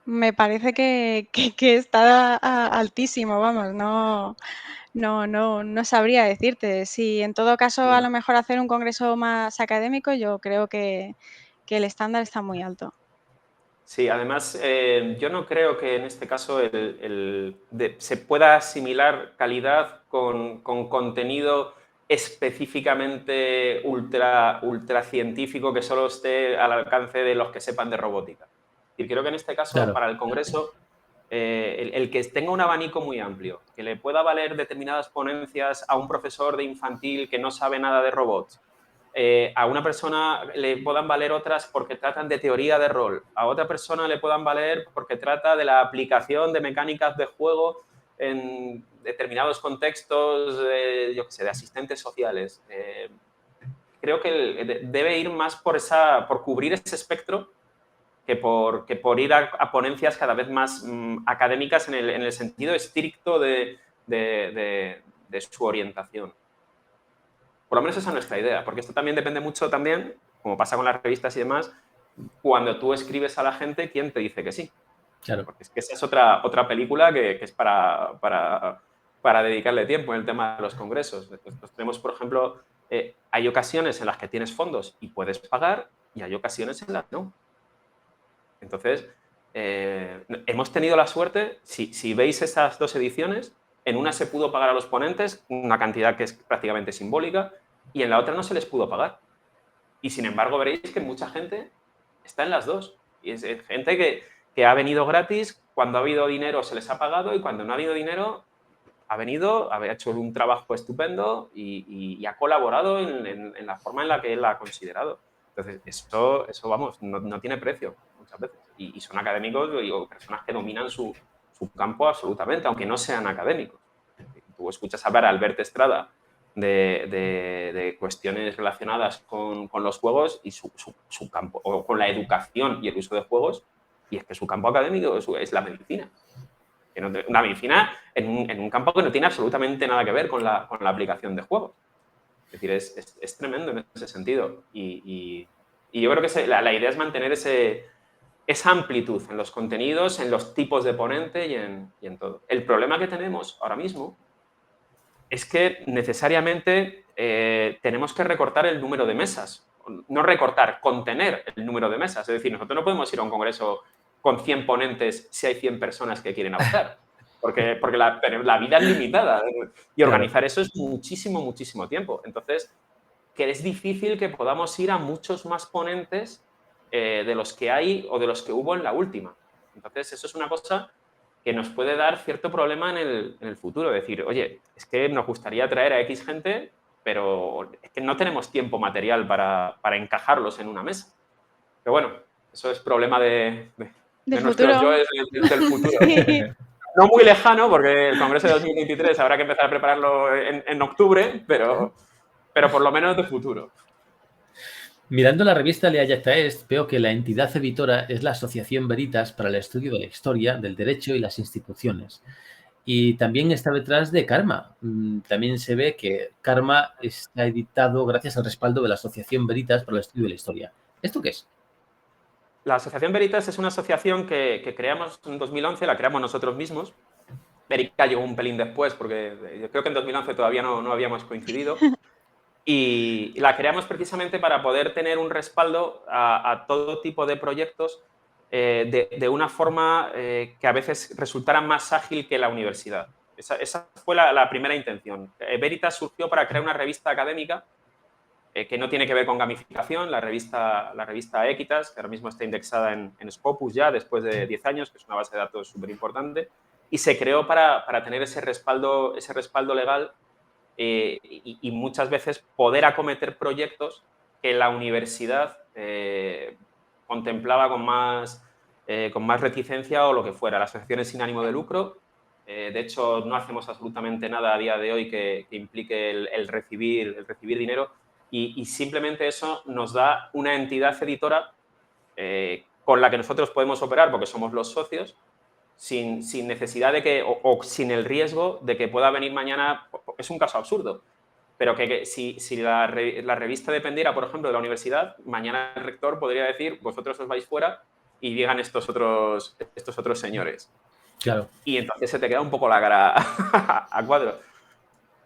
me parece que está altísimo, vamos, no sabría decirte. Si en todo caso, a lo mejor hacer un congreso más académico, yo creo que el estándar está muy alto. Sí, además, yo no creo que en este caso se pueda asimilar calidad con contenido específicamente ultra científico que solo esté al alcance de los que sepan de robótica. Y creo que en este caso, Claro. para el Congreso, el que tenga un abanico muy amplio, que le pueda valer determinadas ponencias a un profesor de infantil que no sabe nada de robots, a una persona le puedan valer otras porque tratan de teoría de rol, a otra persona le puedan valer porque trata de la aplicación de mecánicas de juego en determinados contextos, yo qué sé, de asistentes sociales. Creo que debe ir más por cubrir ese espectro que por ir a ponencias cada vez más académicas en el sentido estricto de su orientación. Por lo menos esa es nuestra idea, porque esto también depende mucho también, como pasa con las revistas y demás, cuando tú escribes a la gente, ¿quién te dice que sí? Claro. Porque es que esa es otra película que es para dedicarle tiempo en el tema de los congresos. Nosotros tenemos, por ejemplo, hay ocasiones en las que tienes fondos y puedes pagar y hay ocasiones en las que no. Entonces, hemos tenido la suerte, si veis esas dos ediciones, en una se pudo pagar a los ponentes una cantidad que es prácticamente simbólica y en la otra no se les pudo pagar. Y sin embargo, veréis que mucha gente está en las dos. Y es gente que ha venido gratis, cuando ha habido dinero se les ha pagado y cuando no ha habido dinero ha venido, ha hecho un trabajo estupendo y ha colaborado en la forma en la que él ha considerado. Entonces, eso vamos, no tiene precio muchas veces. Y son académicos o personas que dominan su campo absolutamente, aunque no sean académicos. Tú escuchas hablar a Albert Estrada de cuestiones relacionadas con los juegos y su campo, o con la educación y el uso de juegos, y es que su campo académico es la medicina. Una medicina en un campo que no tiene absolutamente nada que ver con la aplicación de juegos. Es decir, es tremendo en ese sentido. Y yo creo que la idea es mantener esa amplitud en los contenidos, en los tipos de ponente y en todo. El problema que tenemos ahora mismo es que necesariamente tenemos que recortar el número de mesas. No recortar, contener el número de mesas. Es decir, nosotros no podemos ir a un congreso con 100 ponentes si hay 100 personas que quieren hablar. Porque la vida es limitada y organizar eso es muchísimo, muchísimo tiempo. Entonces, que es difícil que podamos ir a muchos más ponentes de los que hay o de los que hubo en la última. Entonces, eso es una cosa que nos puede dar cierto problema en el futuro. Decir, oye, es que nos gustaría traer a X gente, pero es que no tenemos tiempo material para encajarlos en una mesa. Pero bueno, eso es problema de nuestros yoes del futuro. Sí. No muy lejano, porque el Congreso de 2023 habrá que empezar a prepararlo en octubre, pero por lo menos de futuro. Mirando la revista Lea Yacta Est, veo que la entidad editora es la Asociación Veritas para el Estudio de la Historia, del Derecho y las Instituciones. Y también está detrás de Karma. También se ve que Karma está editado gracias al respaldo de la Asociación Veritas para el Estudio de la Historia. ¿Esto qué es? La Asociación Veritas es una asociación que creamos en 2011, la creamos nosotros mismos. Verica llegó un pelín después, porque yo creo que en 2011 todavía no habíamos coincidido. Y la creamos precisamente para poder tener un respaldo a todo tipo de proyectos de una forma que a veces resultara más ágil que la universidad. Esa fue la primera intención. Veritas surgió para crear una revista académica que no tiene que ver con gamificación, la revista Equitas, que ahora mismo está indexada en Scopus ya después de 10 años, que es una base de datos súper importante, y se creó para tener ese respaldo legal y muchas veces poder acometer proyectos que la universidad contemplaba con más reticencia o lo que fuera. La asociación es sin ánimo de lucro. De hecho, no hacemos absolutamente nada a día de hoy que implique el recibir dinero y simplemente eso nos da una entidad editora con la que nosotros podemos operar porque somos los socios sin necesidad de que, o sin el riesgo de que pueda venir mañana, es un caso absurdo, pero que si la revista dependiera, por ejemplo, de la universidad, mañana el rector podría decir, vosotros os vais fuera y llegan estos otros señores. Claro. Y entonces se te queda un poco la cara a cuadro.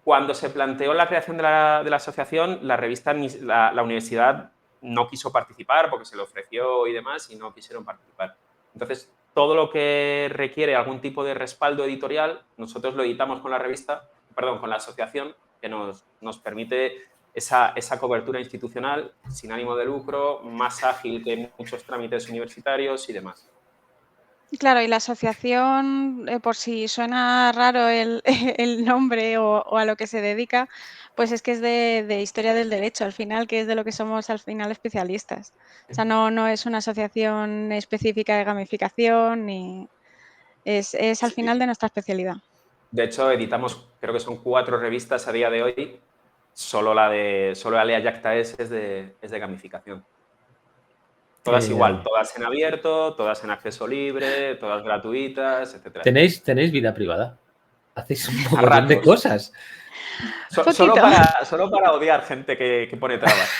Cuando se planteó la creación de la asociación, la universidad no quiso participar porque se le ofreció y demás y no quisieron participar. Entonces, todo lo que requiere algún tipo de respaldo editorial, nosotros lo editamos con la asociación, que nos permite esa cobertura institucional sin ánimo de lucro, más ágil que muchos trámites universitarios y demás. Claro, y la asociación, por si suena raro el nombre o a lo que se dedica, pues es que es de historia del derecho, al final, que es de lo que somos al final especialistas. O sea, no es una asociación específica de gamificación, ni es al final de nuestra especialidad. De hecho, editamos, creo que son 4 revistas a día de hoy. Solo la Lea Yacta es de gamificación. Todas igual, todas en abierto, todas en acceso libre, todas gratuitas, etc. ¿Tenéis vida privada? ¿Hacéis un montón de cosas? Solo para odiar gente que pone trabas.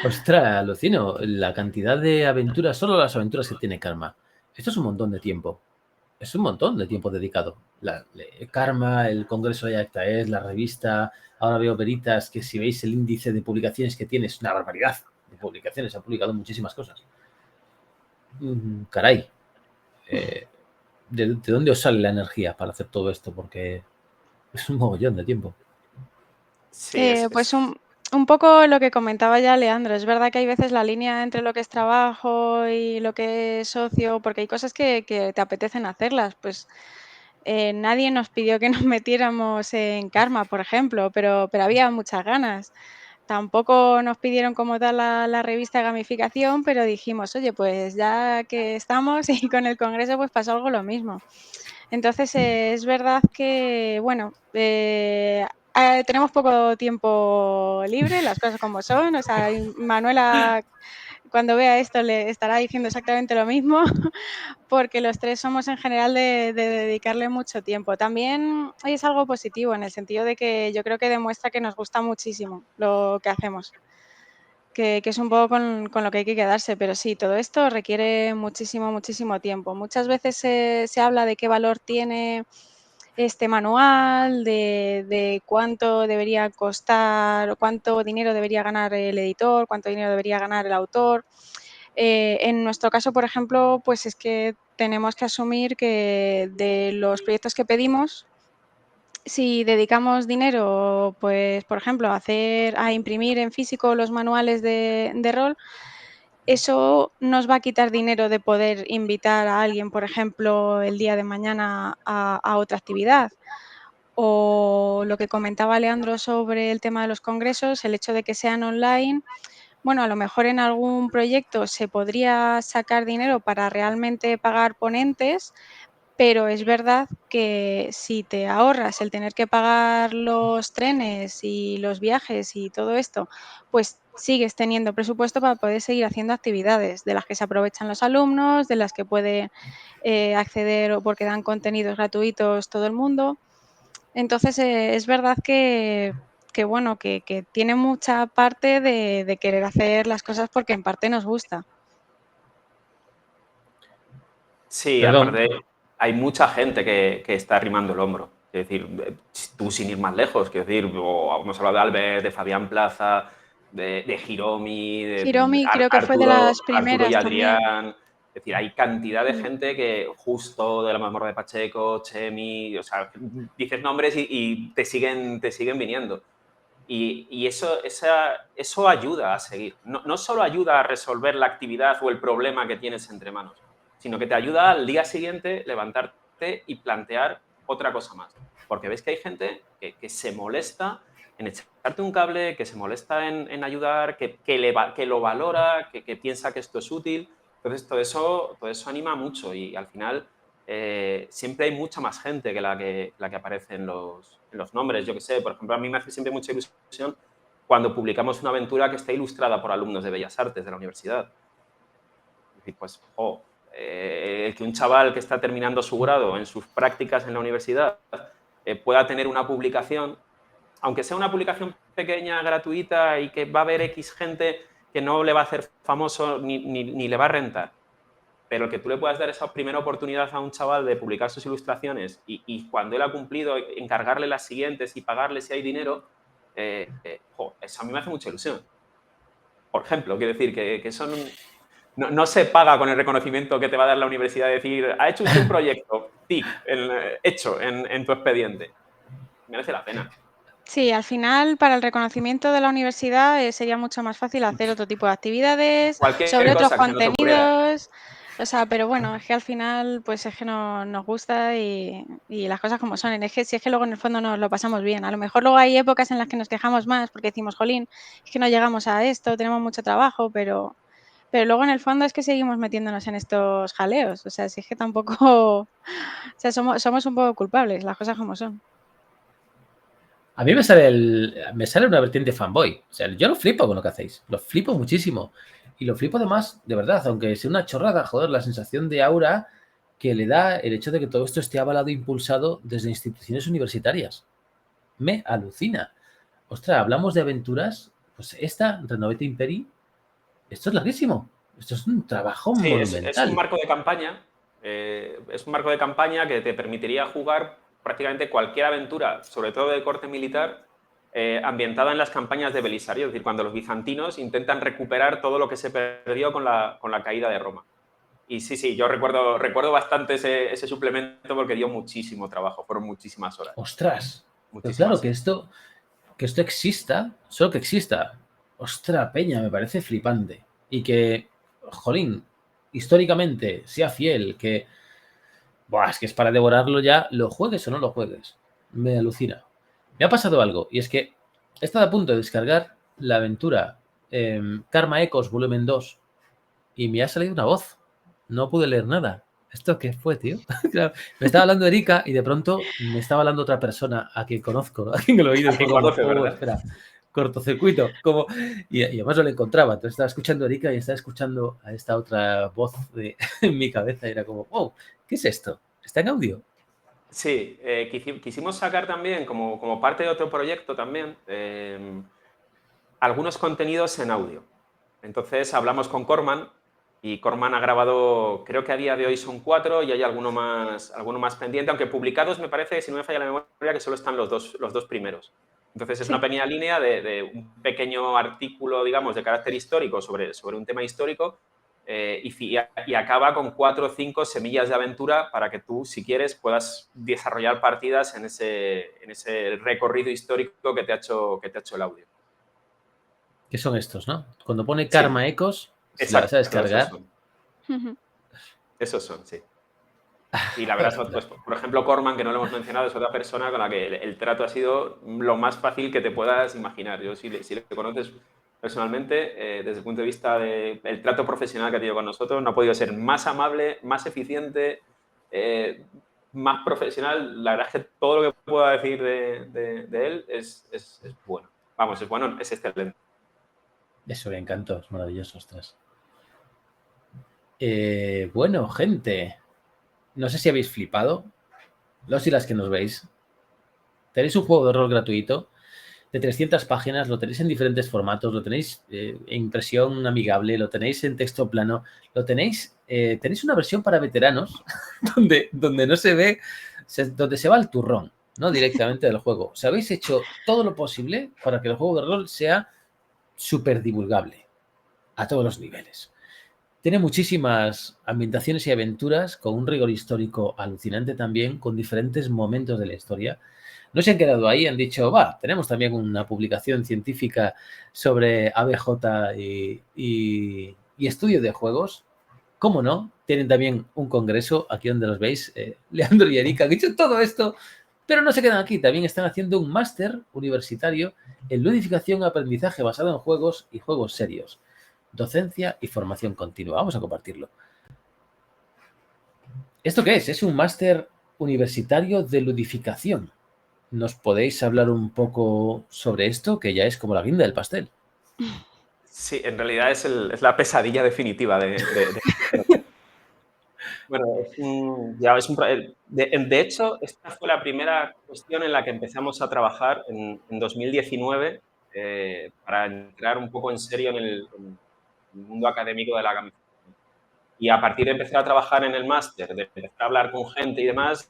Ostras, alucino. La cantidad de aventuras, solo las aventuras que tiene Karma. Esto es un montón de tiempo. Es un montón de tiempo dedicado. Karma, el Congreso de Yacta Est, la revista. Ahora veo Veritas, que si veis el índice de publicaciones que tiene, es una barbaridad de publicaciones. Ha publicado muchísimas cosas. Caray. ¿De dónde os sale la energía para hacer todo esto? Porque es un mogollón de tiempo. Sí, pues un poco lo que comentaba ya Leandro. Es verdad que hay veces la línea entre lo que es trabajo y lo que es ocio, porque hay cosas que te apetecen hacerlas. Pues nadie nos pidió que nos metiéramos en Karma, por ejemplo, pero había muchas ganas. Tampoco nos pidieron como tal la revista de gamificación, pero dijimos, oye, pues ya que estamos y con el congreso pues pasó algo lo mismo. Entonces es verdad que, bueno, tenemos poco tiempo libre, las cosas como son. O sea, Manuela, cuando vea esto le estará diciendo exactamente lo mismo, porque los tres somos en general de dedicarle mucho tiempo. También es algo positivo en el sentido de que yo creo que demuestra que nos gusta muchísimo lo que hacemos, que es un poco con lo que hay que quedarse, pero sí, todo esto requiere muchísimo, muchísimo tiempo. Muchas veces se habla de qué valor tiene este manual, de cuánto debería costar, o cuánto dinero debería ganar el editor, cuánto dinero debería ganar el autor. En nuestro caso, por ejemplo, pues es que tenemos que asumir que de los proyectos que pedimos, si dedicamos dinero, pues, por ejemplo, a imprimir en físico los manuales de rol, eso nos va a quitar dinero de poder invitar a alguien, por ejemplo, el día de mañana a otra actividad. O lo que comentaba Leandro sobre el tema de los congresos, el hecho de que sean online, bueno, a lo mejor en algún proyecto se podría sacar dinero para realmente pagar ponentes, pero es verdad que si te ahorras el tener que pagar los trenes y los viajes y todo esto, pues sigues teniendo presupuesto para poder seguir haciendo actividades de las que se aprovechan los alumnos, de las que puede acceder o porque dan contenidos gratuitos todo el mundo. Entonces, es verdad que bueno, que tiene mucha parte de querer hacer las cosas porque en parte nos gusta. Sí, Perdón. aparte hay mucha gente que está arrimando el hombro. Es decir, tú sin ir más lejos, quiero decir, hemos hablado de Albert, de Fabián Plaza, de Hiromi, de Hiromi creo que fue de las Arturo y primeras también. Adrián. Es decir, hay cantidad de Mm. gente que justo de la mazmorra de Pacheco, Chemi, o sea, dices nombres y te siguen viniendo. Y eso ayuda a seguir. No solo ayuda a resolver la actividad o el problema que tienes entre manos, sino que te ayuda al día siguiente levantarte y plantear otra cosa más. Porque ves que hay gente que se molesta en echarte un cable, que se molesta en ayudar, que lo valora, que piensa que esto es útil. Entonces, todo eso anima mucho y al final siempre hay mucha más gente que la que aparece en los nombres. Yo que sé, por ejemplo, a mí me hace siempre mucha ilusión cuando publicamos una aventura que está ilustrada por alumnos de Bellas Artes de la universidad. Es decir, pues, que un chaval que está terminando su grado en sus prácticas en la universidad pueda tener una publicación, aunque sea una publicación pequeña, gratuita y que va a haber X gente que no le va a hacer famoso ni le va a rentar, pero que tú le puedas dar esa primera oportunidad a un chaval de publicar sus ilustraciones y cuando él ha cumplido, encargarle las siguientes y pagarle si hay dinero, eso a mí me hace mucha ilusión. Por ejemplo, quiero decir que son... No se paga con el reconocimiento que te va a dar la universidad, decir, ha hecho usted un proyecto, TIC, hecho en tu expediente. Merece la pena. Sí, al final, para el reconocimiento de la universidad, sería mucho más fácil hacer otro tipo de actividades, Cualquier sobre otros cosa que se nos ocurriera. contenidos. O sea, pero bueno, es que al final, pues es que nos gusta y las cosas como son. Si es que luego en el fondo nos lo pasamos bien. A lo mejor luego hay épocas en las que nos quejamos más porque decimos, jolín, es que no llegamos a esto, tenemos mucho trabajo, pero luego en el fondo es que seguimos metiéndonos en estos jaleos. O sea, si es que tampoco, o sea, somos un poco culpables, las cosas como son. A mí me sale una vertiente fanboy. O sea, yo lo flipo con lo que hacéis. Lo flipo muchísimo. Y lo flipo además, de verdad, aunque sea una chorrada, joder, la sensación de aura que le da el hecho de que todo esto esté avalado e impulsado desde instituciones universitarias. Me alucina. Ostras, hablamos de aventuras. Pues esta, Renovate Imperi, esto es larguísimo. Esto es un trabajo Sí, es un monumental. marco de campaña. Es un marco de campaña que te permitiría jugar prácticamente cualquier aventura, sobre todo de corte militar, ambientada en las campañas de Belisario, es decir, cuando los bizantinos intentan recuperar todo lo que se perdió con la caída de Roma. Y sí, yo recuerdo bastante ese suplemento porque dio muchísimo trabajo, fueron muchísimas horas. Ostras. Pero Muchísimas claro, que esto exista, solo que exista. Ostras, peña, me parece flipante. Y que, jolín, históricamente sea fiel, que... Buah, es que es para devorarlo ya, lo juegues o no lo juegues. Me alucina. Me ha pasado algo, y es que he estado a punto de descargar la aventura Karma Echoes Volumen 2 y me ha salido una voz. No pude leer nada. ¿Esto qué fue, tío? Claro, me estaba hablando Erika y de pronto me estaba hablando otra persona a quien conozco, a quien lo he oído. A quien conoce, ¿verdad? Espera. cortocircuito. Y además no lo encontraba. Entonces estaba escuchando a Erika y estaba escuchando a esta otra voz en mi cabeza. Y era como, wow, ¿qué es esto? ¿Está en audio? Sí, quisimos sacar también, como parte de otro proyecto también, algunos contenidos en audio. Entonces hablamos con Corman y Corman ha grabado, creo que a día de hoy son 4 y hay alguno más pendiente, aunque publicados me parece, si no me falla la memoria, que solo están los dos primeros. Entonces es una Sí. pequeña línea de un pequeño artículo, digamos, de carácter histórico sobre un tema histórico y acaba con 4 o 5 semillas de aventura para que tú, si quieres, puedas desarrollar partidas en ese recorrido histórico que te ha hecho el audio. ¿Qué son estos, no? Cuando pone Sí, Karma Ecos, si la vas a exacto, esos descargar. son. Ujú. Esos son, sí. Y la verdad, pues, por ejemplo, Corman, que no lo hemos mencionado, es otra persona con la que el trato ha sido lo más fácil que te puedas imaginar. Yo, si le conoces personalmente, desde el punto de vista del trato profesional que ha tenido con nosotros, no ha podido ser más amable, más eficiente, más profesional. La verdad es que todo lo que pueda decir de él es bueno. Vamos, es bueno, es excelente. Eso me encantó, es maravilloso, ostras. Bueno, gente, no sé si habéis flipado, los y las que nos veis. Tenéis un juego de rol gratuito de 300 páginas, lo tenéis en diferentes formatos, lo tenéis en impresión amigable, lo tenéis en texto plano, tenéis una versión para veteranos donde no se ve, donde se va el turrón, ¿no? Directamente del juego. O sea, habéis hecho todo lo posible para que el juego de rol sea súper divulgable a todos los niveles. Tiene muchísimas ambientaciones y aventuras con un rigor histórico alucinante también, con diferentes momentos de la historia. No se han quedado ahí, han dicho, va, tenemos también una publicación científica sobre ABJ y estudio de juegos. ¿Cómo no? Tienen también un congreso, aquí donde los veis, Leandro y Erika han hecho todo esto, pero no se quedan aquí, también están haciendo un máster universitario en ludificación y aprendizaje basado en juegos y juegos serios. Docencia y formación continua. Vamos a compartirlo. ¿Esto qué es? Es un máster universitario de ludificación. ¿Nos podéis hablar un poco sobre esto? Que ya es como la guinda del pastel. Sí, en realidad es la pesadilla definitiva Bueno, de hecho, esta fue la primera cuestión en la que empezamos a trabajar en 2019 para entrar un poco en serio en el mundo académico de la gamificación. Y a partir de empezar a trabajar en el máster, de empezar a hablar con gente y demás,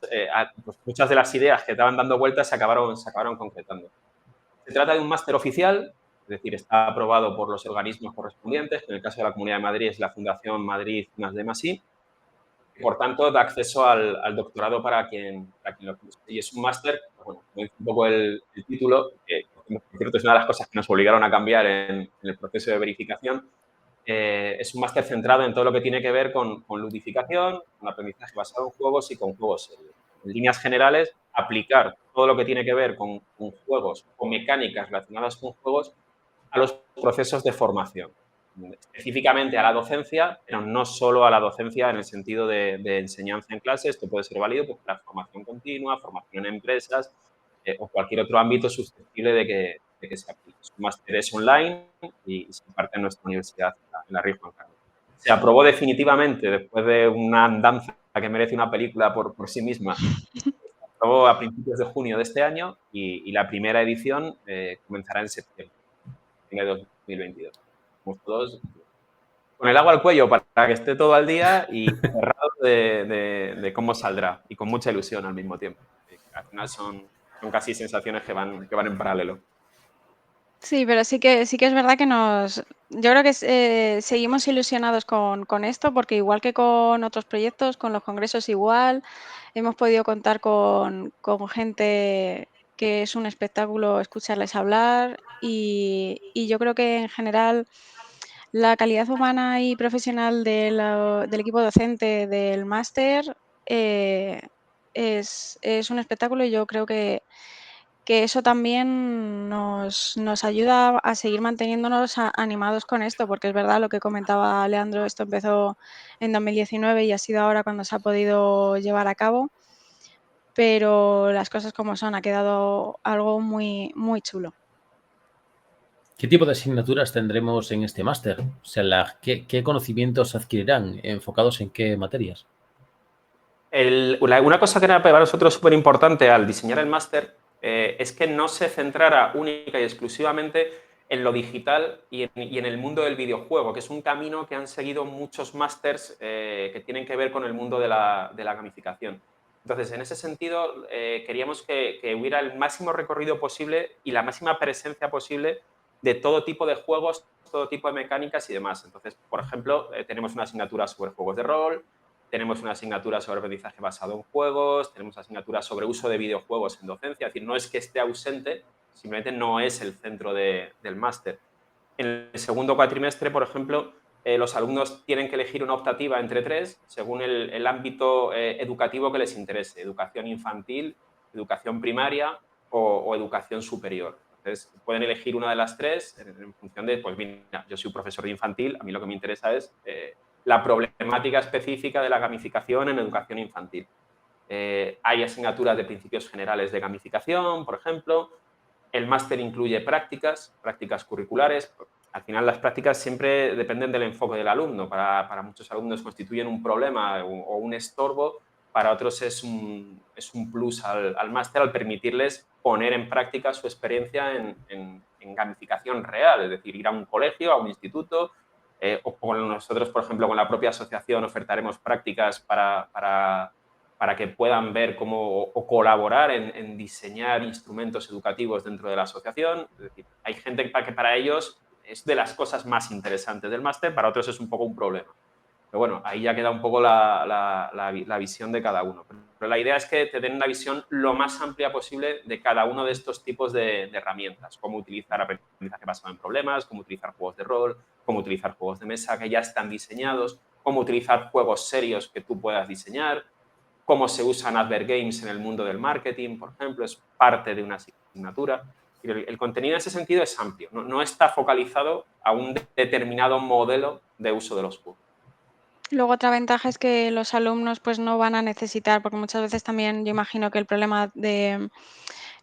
pues muchas de las ideas que estaban dando vueltas se acabaron concretando. Se trata de un máster oficial, es decir, está aprobado por los organismos correspondientes, que en el caso de la Comunidad de Madrid es la Fundación Madrid +D+I, por tanto, da acceso al doctorado para quien lo quiera. Y es un máster, bueno, como dice un poco el título, que por cierto es una de las cosas que nos obligaron a cambiar en el proceso de verificación. Es un máster centrado en todo lo que tiene que ver con ludificación, con aprendizaje basado en juegos y con juegos serios. En líneas generales, aplicar todo lo que tiene que ver con juegos o mecánicas relacionadas con juegos a los procesos de formación, específicamente a la docencia, pero no solo a la docencia en el sentido de enseñanza en clase. Esto puede ser válido pues, para formación continua, formación en empresas o cualquier otro ámbito susceptible de que se aplique. Su máster es online y se imparte en nuestra universidad, en la Río Juan Carlos. Se aprobó definitivamente después de una andanza que merece una película por sí misma. Se aprobó a principios de junio de este año y la primera edición comenzará en septiembre de 2022. Estamos todos con el agua al cuello para que esté todo al día y cerrado de cómo saldrá y con mucha ilusión al mismo tiempo. Al final son casi sensaciones que van en paralelo. Sí, pero sí que es verdad que yo creo que seguimos ilusionados con esto, porque igual que con otros proyectos, con los congresos igual, hemos podido contar con gente que es un espectáculo escucharles hablar y yo creo que en general la calidad humana y profesional del equipo docente del máster es un espectáculo y yo creo que eso también nos ayuda a seguir manteniéndonos animados con esto, porque es verdad lo que comentaba Leandro, esto empezó en 2019 y ha sido ahora cuando se ha podido llevar a cabo, pero las cosas como son, ha quedado algo muy, muy chulo. ¿Qué tipo de asignaturas tendremos en este máster? O sea, ¿qué conocimientos adquirirán? ¿Enfocados en qué materias? Una cosa que era para nosotros súper importante al diseñar el máster es que no se centrara única y exclusivamente en lo digital y en el mundo del videojuego, que es un camino que han seguido muchos másters que tienen que ver con el mundo de la gamificación. Entonces, en ese sentido, queríamos que hubiera el máximo recorrido posible y la máxima presencia posible de todo tipo de juegos, todo tipo de mecánicas y demás. Entonces, por ejemplo, tenemos una asignatura sobre juegos de rol, tenemos una asignatura sobre aprendizaje basado en juegos, tenemos asignaturas sobre uso de videojuegos en docencia, es decir, no es que esté ausente, simplemente no es el centro del máster. En el segundo cuatrimestre, por ejemplo, los alumnos tienen que elegir una optativa entre tres según el ámbito educativo que les interese, educación infantil, educación primaria o educación superior. Entonces, pueden elegir una de las tres en función de, pues mira, yo soy un profesor de infantil, a mí lo que me interesa es la problemática específica de la gamificación en educación infantil. Hay asignaturas de principios generales de gamificación, por ejemplo. El máster incluye prácticas curriculares. Al final, las prácticas siempre dependen del enfoque del alumno. Para muchos alumnos constituyen un problema o un estorbo, para otros es un plus al máster al permitirles poner en práctica su experiencia en gamificación real, es decir, ir a un colegio, a un instituto, o con nosotros, por ejemplo, con la propia asociación ofertaremos prácticas para que puedan ver cómo o colaborar en diseñar instrumentos educativos dentro de la asociación. Es decir, hay gente que para ellos es de las cosas más interesantes del máster, para otros es un poco un problema. Pero bueno, ahí ya queda un poco la visión de cada uno. Pero la idea es que te den una visión lo más amplia posible de cada uno de estos tipos de herramientas. Cómo utilizar aprendizaje basado en problemas, cómo utilizar juegos de rol, cómo utilizar juegos de mesa que ya están diseñados, cómo utilizar juegos serios que tú puedas diseñar, cómo se usan Advert Games en el mundo del marketing, por ejemplo, es parte de una asignatura. El contenido en ese sentido es amplio, no está focalizado a un determinado modelo de uso de los juegos. Luego otra ventaja es que los alumnos pues no van a necesitar, porque muchas veces también yo imagino que el problema de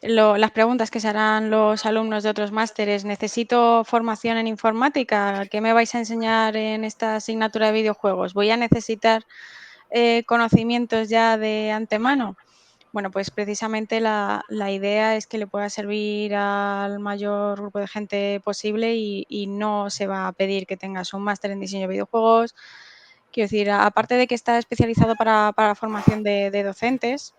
las preguntas que se harán los alumnos de otros másteres, necesito formación en informática, ¿qué me vais a enseñar en esta asignatura de videojuegos? ¿Voy a necesitar conocimientos ya de antemano? Bueno, pues precisamente la idea es que le pueda servir al mayor grupo de gente posible y no se va a pedir que tengas un máster en diseño de videojuegos. Quiero decir, aparte de que está especializado para formación de docentes,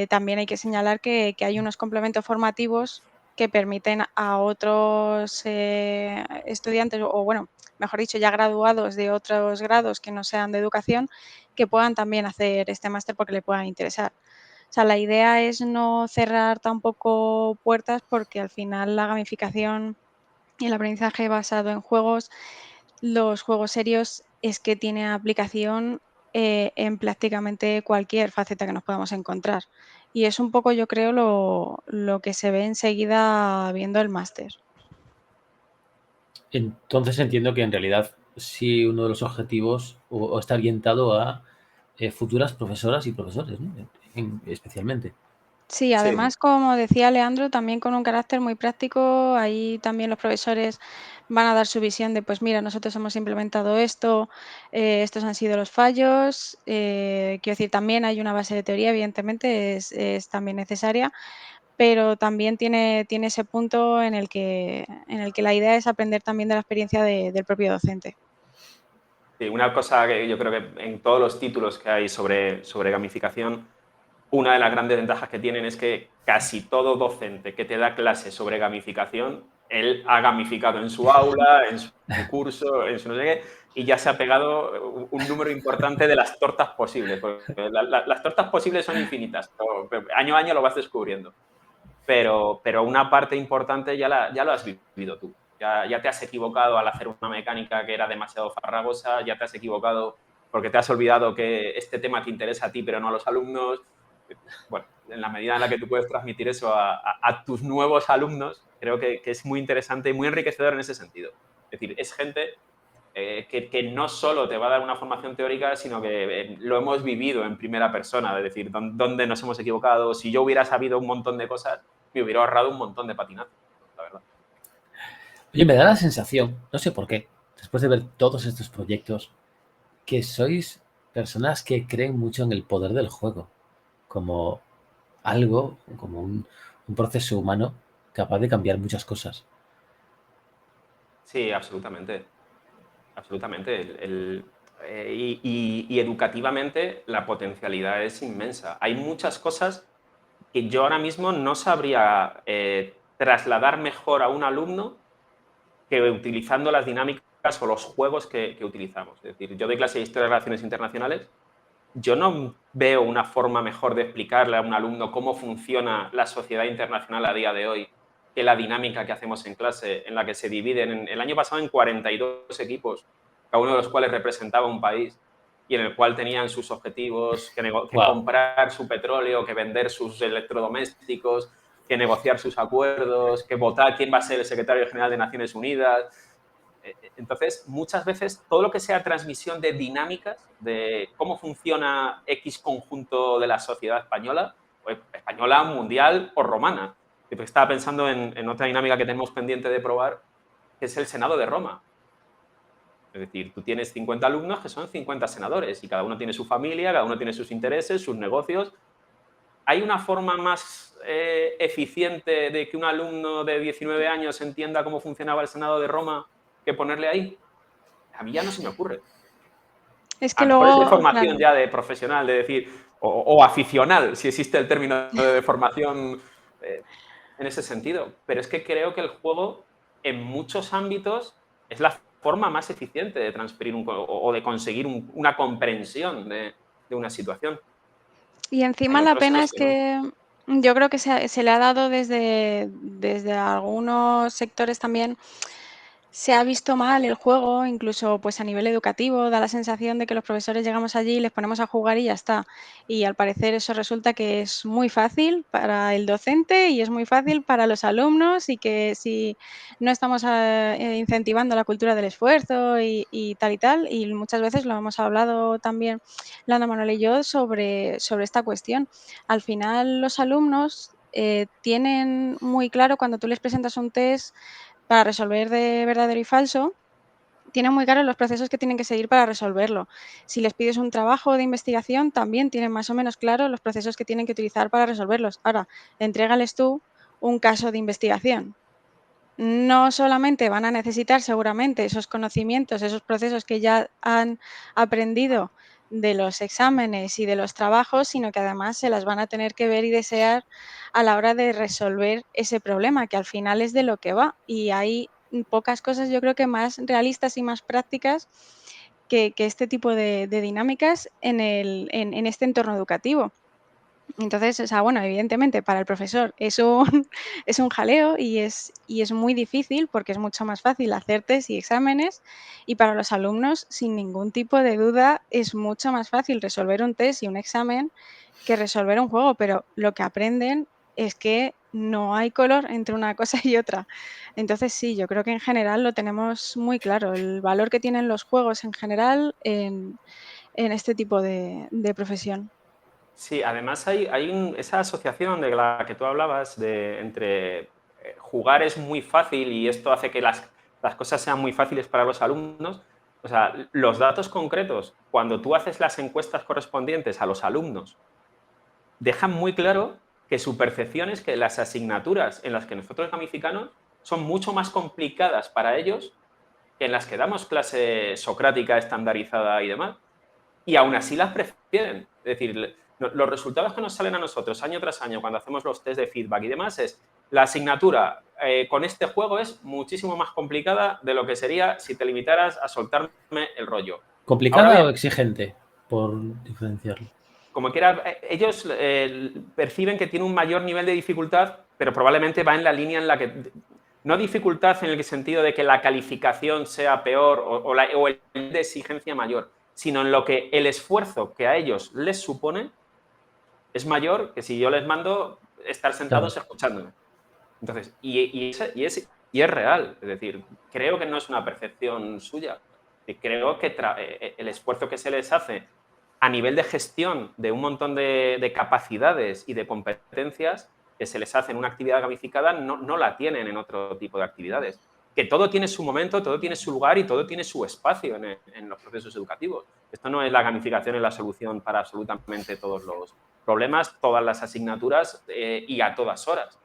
también hay que señalar que hay unos complementos formativos que permiten a otros estudiantes, o bueno, mejor dicho, ya graduados de otros grados que no sean de educación, que puedan también hacer este máster porque le puedan interesar. O sea, la idea es no cerrar tampoco puertas porque al final la gamificación y el aprendizaje basado en juegos, los juegos serios, es que tiene aplicación en prácticamente cualquier faceta que nos podamos encontrar. Y es un poco, yo creo, lo que se ve enseguida viendo el máster. Entonces entiendo que en realidad sí uno de los objetivos o está orientado a futuras profesoras y profesores, ¿no? Especialmente. Sí, Sí, además, como decía Leandro, también con un carácter muy práctico, ahí también los profesores van a dar su visión de, pues mira, nosotros hemos implementado esto, estos han sido los fallos. Quiero decir, también hay una base de teoría, evidentemente, es también necesaria, pero también tiene ese punto en el que la idea es aprender también de la experiencia del propio docente. sí, una cosa que yo creo que en todos los títulos que hay sobre gamificación, una de las grandes ventajas que tienen es que casi todo docente que te da clase sobre gamificación, él ha gamificado en su aula, en su curso, en su no sé qué, y ya se ha pegado un número importante de las tortas posibles. Porque las tortas posibles son infinitas, pero año a año lo vas descubriendo. Pero una parte importante ya lo has vivido tú. Ya te has equivocado al hacer una mecánica que era demasiado farragosa, ya te has equivocado porque te has olvidado que este tema te interesa a ti, pero no a los alumnos. Bueno, en la medida en la que tú puedes transmitir eso a tus nuevos alumnos, creo que es muy interesante y muy enriquecedor en ese sentido. Es decir, es gente que no solo te va a dar una formación teórica, sino que lo hemos vivido en primera persona, es decir, dónde nos hemos equivocado. Si yo hubiera sabido un montón de cosas, me hubiera ahorrado un montón de patinazos, la verdad. Oye, me da la sensación, no sé por qué, después de ver todos estos proyectos, que sois personas que creen mucho en el poder del juego, como algo, como un proceso humano capaz de cambiar muchas cosas. Sí, absolutamente. Absolutamente. Y educativamente la potencialidad es inmensa. Hay muchas cosas que yo ahora mismo no sabría trasladar mejor a un alumno que utilizando las dinámicas o los juegos que utilizamos. Es decir, yo doy clase de Historia de Relaciones Internacionales, yo no veo una forma mejor de explicarle a un alumno cómo funciona la sociedad internacional a día de hoy que la dinámica que hacemos en clase, en la que se dividen el año pasado en 42 equipos, cada uno de los cuales representaba un país y en el cual tenían sus objetivos, que Wow. comprar su petróleo, que vender sus electrodomésticos, que negociar sus acuerdos, que votar quién va a ser el secretario general de Naciones Unidas. Entonces, muchas veces todo lo que sea transmisión de dinámicas, de cómo funciona X conjunto de la sociedad española, pues española, mundial o romana. Estaba pensando en otra dinámica que tenemos pendiente de probar, que es el Senado de Roma. Es decir, tú tienes 50 alumnos que son 50 senadores y cada uno tiene su familia, cada uno tiene sus intereses, sus negocios. ¿Hay una forma más eficiente de que un alumno de 19 años entienda cómo funcionaba el Senado de Roma que ponerle ahí? A mí ya no se me ocurre. Es A que lo mejor es de luego, formación claro, ya de profesional, de decir, o aficional, si existe el término de formación en ese sentido. Pero es que creo que el juego, en muchos ámbitos, es la forma más eficiente de transferir o de conseguir una comprensión de una situación. y Hay encima la otros en pena los es que no. que yo creo que se le ha dado desde algunos sectores también. Se ha visto mal el juego, incluso pues a nivel educativo, da la sensación de que los profesores llegamos allí, les ponemos a jugar y ya está. Y al parecer eso resulta que es muy fácil para el docente y es muy fácil para los alumnos y que si no estamos incentivando la cultura del esfuerzo y tal, y muchas veces lo hemos hablado también Landa, Manuel y yo sobre esta cuestión. Al final los alumnos tienen muy claro cuando tú les presentas un test para resolver de verdadero y falso, tienen muy claros los procesos que tienen que seguir para resolverlo. Si les pides un trabajo de investigación, también tienen más o menos claro los procesos que tienen que utilizar para resolverlos. Ahora, entrégales tú un caso de investigación. No solamente van a necesitar seguramente esos conocimientos, esos procesos que ya han aprendido de los exámenes y de los trabajos, sino que además se las van a tener que ver y desear a la hora de resolver ese problema, que al final es de lo que va. Y hay pocas cosas, yo creo que más realistas y más prácticas que este tipo de dinámicas en este entorno educativo. Entonces, o sea, bueno, evidentemente para el profesor es un es un jaleo y es muy difícil porque es mucho más fácil hacer test y exámenes, y para los alumnos, sin ningún tipo de duda, es mucho más fácil resolver un test y un examen que resolver un juego, pero lo que aprenden es que no hay color entre una cosa y otra. Entonces, sí, yo creo que en general lo tenemos muy claro, el valor que tienen los juegos en general en este tipo de profesión. Sí, además hay esa asociación de la que tú hablabas entre jugar es muy fácil y esto hace que las cosas sean muy fáciles para los alumnos. O sea, los datos concretos, cuando tú haces las encuestas correspondientes a los alumnos, dejan muy claro que su percepción es que las asignaturas en las que nosotros gamificamos son mucho más complicadas para ellos que en las que damos clase socrática, estandarizada y demás, y aún así las prefieren. Es decir, los resultados que nos salen a nosotros año tras año cuando hacemos los test de feedback y demás es la asignatura con este juego es muchísimo más complicada de lo que sería si te limitaras a soltarme el rollo. Ahora ¿Complicada o bien, exigente? Por diferenciarlo. como quiera, ellos perciben que tiene un mayor nivel de dificultad, pero probablemente va en la línea en la que... No dificultad en el sentido de que la calificación sea peor o el nivel de exigencia mayor, sino en lo que el esfuerzo que a ellos les supone es mayor que si yo les mando estar Claro. sentados escuchándome. Entonces, y es real. Es decir, creo que no es una percepción suya. Y creo que el esfuerzo que se les hace a nivel de gestión de un montón de capacidades y de competencias que se les hace en una actividad gamificada no la tienen en otro tipo de actividades. que todo tiene su momento, todo tiene su lugar y todo tiene su espacio en los procesos educativos. Esto no es la gamificación, es la solución para absolutamente todos los problemas, todas las asignaturas y a todas horas.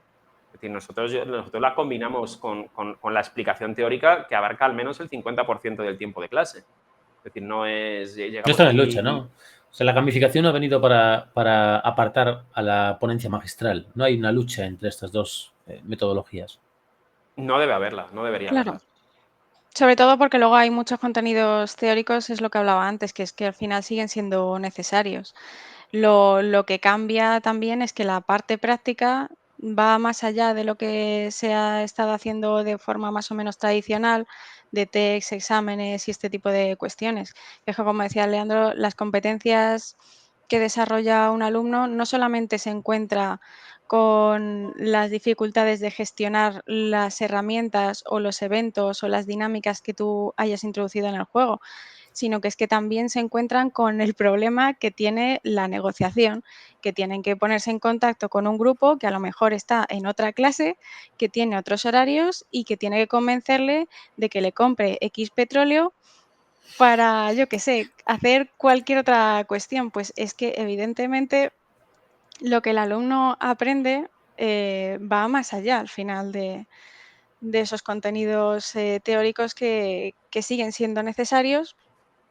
Es decir, nosotros la combinamos con la explicación teórica que abarca al menos el 50% del tiempo de clase. Es decir, no es... No Llegamos están en aquí lucha, ¿no? O sea, la gamificación ha venido para apartar a la ponencia magistral. No hay una lucha entre estas dos metodologías. No debe haberla, no debería Claro. haberla. Sobre todo porque luego hay muchos contenidos teóricos, es lo que hablaba antes, que es que al final siguen siendo necesarios. Lo que cambia también es que la parte práctica va más allá de lo que se ha estado haciendo de forma más o menos tradicional, de tests, exámenes y este tipo de cuestiones. Es que, como decía Leandro, las competencias que desarrolla un alumno no solamente se encuentra con las dificultades de gestionar las herramientas o los eventos o las dinámicas que tú hayas introducido en el juego, sino que es que también se encuentran con el problema que tiene la negociación, que tienen que ponerse en contacto con un grupo que a lo mejor está en otra clase, que tiene otros horarios y que tiene que convencerle de que le compre X petróleo para, yo qué sé, hacer cualquier otra cuestión. Pues es que evidentemente lo que el alumno aprende va más allá al final de esos contenidos teóricos que siguen siendo necesarios,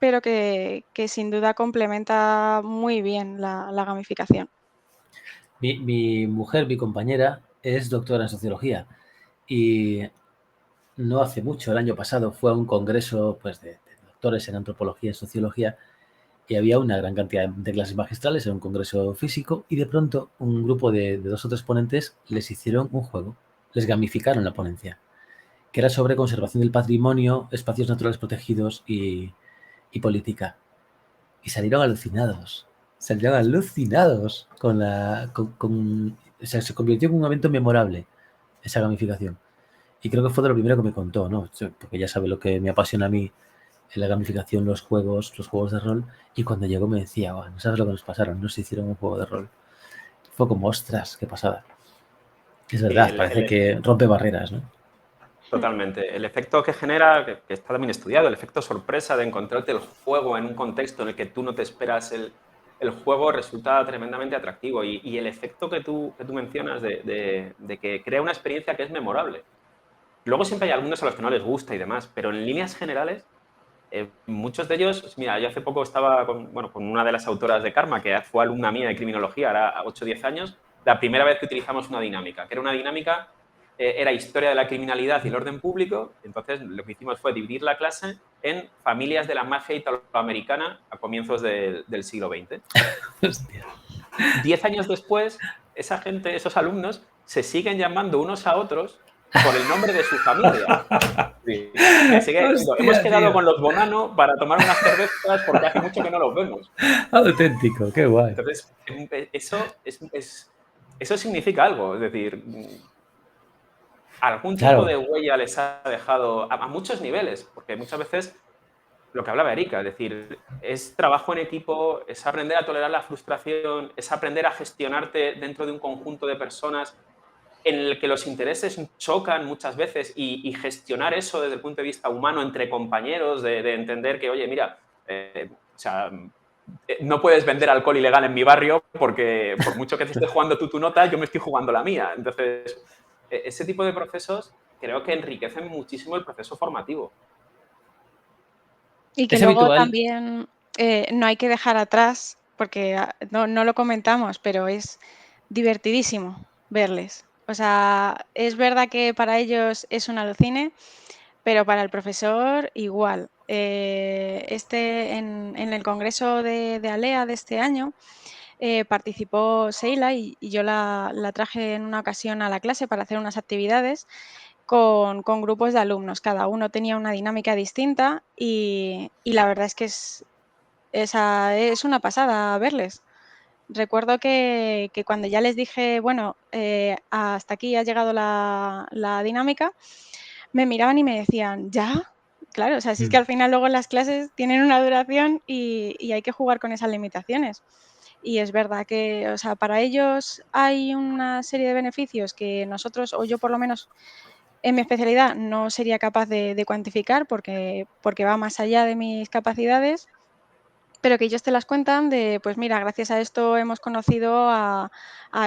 pero que sin duda complementa muy bien la gamificación. Mi mujer, mi compañera, es doctora en sociología y no hace mucho, el año pasado, fue a un congreso pues, de doctores en antropología y sociología y había una gran cantidad de clases magistrales, era un congreso físico y de pronto un grupo de 2 o 3 ponentes les hicieron un juego, les gamificaron la ponencia, que era sobre conservación del patrimonio, espacios naturales protegidos y política. Y salieron alucinados con o sea, se convirtió en un evento memorable esa gamificación. Y creo que fue de lo primero que me contó, ¿no? Porque ya sabe lo que me apasiona a mí, la gamificación, los juegos de rol. Y cuando llegó me decía, oh, no sabes lo que nos pasaron, nos hicieron un juego de rol. Fue como, ostras, qué pasada. Es Sí, verdad, parece que rompe barreras, ¿no? totalmente. El efecto que genera, que está también estudiado, el efecto sorpresa de encontrarte el juego en un contexto en el que tú no te esperas el juego resulta tremendamente atractivo. Y el efecto que tú mencionas de que crea una experiencia que es memorable. Luego siempre hay algunos a los que no les gusta y demás, pero en líneas generales, muchos de ellos, mira, yo hace poco estaba con una de las autoras de Karma, que fue alumna mía de criminología, ahora 8 o 10 años, la primera vez que utilizamos una dinámica, que era una dinámica, era historia de la criminalidad y el orden público, entonces lo que hicimos fue dividir la clase en familias de la mafia italoamericana a comienzos del siglo XX. Hostia. 10 años después, esa gente, esos alumnos, se siguen llamando unos a otros por el nombre de su familia. Sí, que sigue diciendo, Hostia, hemos quedado tío. con los Bonano para tomar unas cervezas porque hace mucho que no los vemos. Auténtico, qué guay. Entonces, eso significa algo, es decir, algún tipo Claro, de huella les ha dejado a muchos niveles, porque muchas veces lo que hablaba Erika, es decir, es trabajo en equipo, es aprender a tolerar la frustración, es aprender a gestionarte dentro de un conjunto de personas en el que los intereses chocan muchas veces y gestionar eso desde el punto de vista humano entre compañeros, de entender que, oye, mira, o sea, no puedes vender alcohol ilegal en mi barrio porque por mucho que te estés jugando tú tu nota, yo me estoy jugando la mía. Entonces, ese tipo de procesos creo que enriquecen muchísimo el proceso formativo. Y que es luego habitual. también no hay que dejar atrás, porque no lo comentamos, pero es divertidísimo verles. O sea, es verdad que para ellos es un alucine, pero para el profesor igual. En el congreso de ALEA de este año participó Seila y yo la traje en una ocasión a la clase para hacer unas actividades con grupos de alumnos. Cada uno tenía una dinámica distinta y la verdad es que es una pasada verles. Recuerdo que cuando ya les dije, bueno, hasta aquí ha llegado la dinámica, me miraban y me decían, ¿ya? Claro, o sea, si es que al final luego las clases tienen una duración y hay que jugar con esas limitaciones. Y es verdad que, o sea, para ellos hay una serie de beneficios que nosotros, o yo por lo menos, En mi especialidad no sería capaz de cuantificar porque va más allá de mis capacidades, pero que ellos te las cuentan de, pues mira, gracias a esto hemos conocido a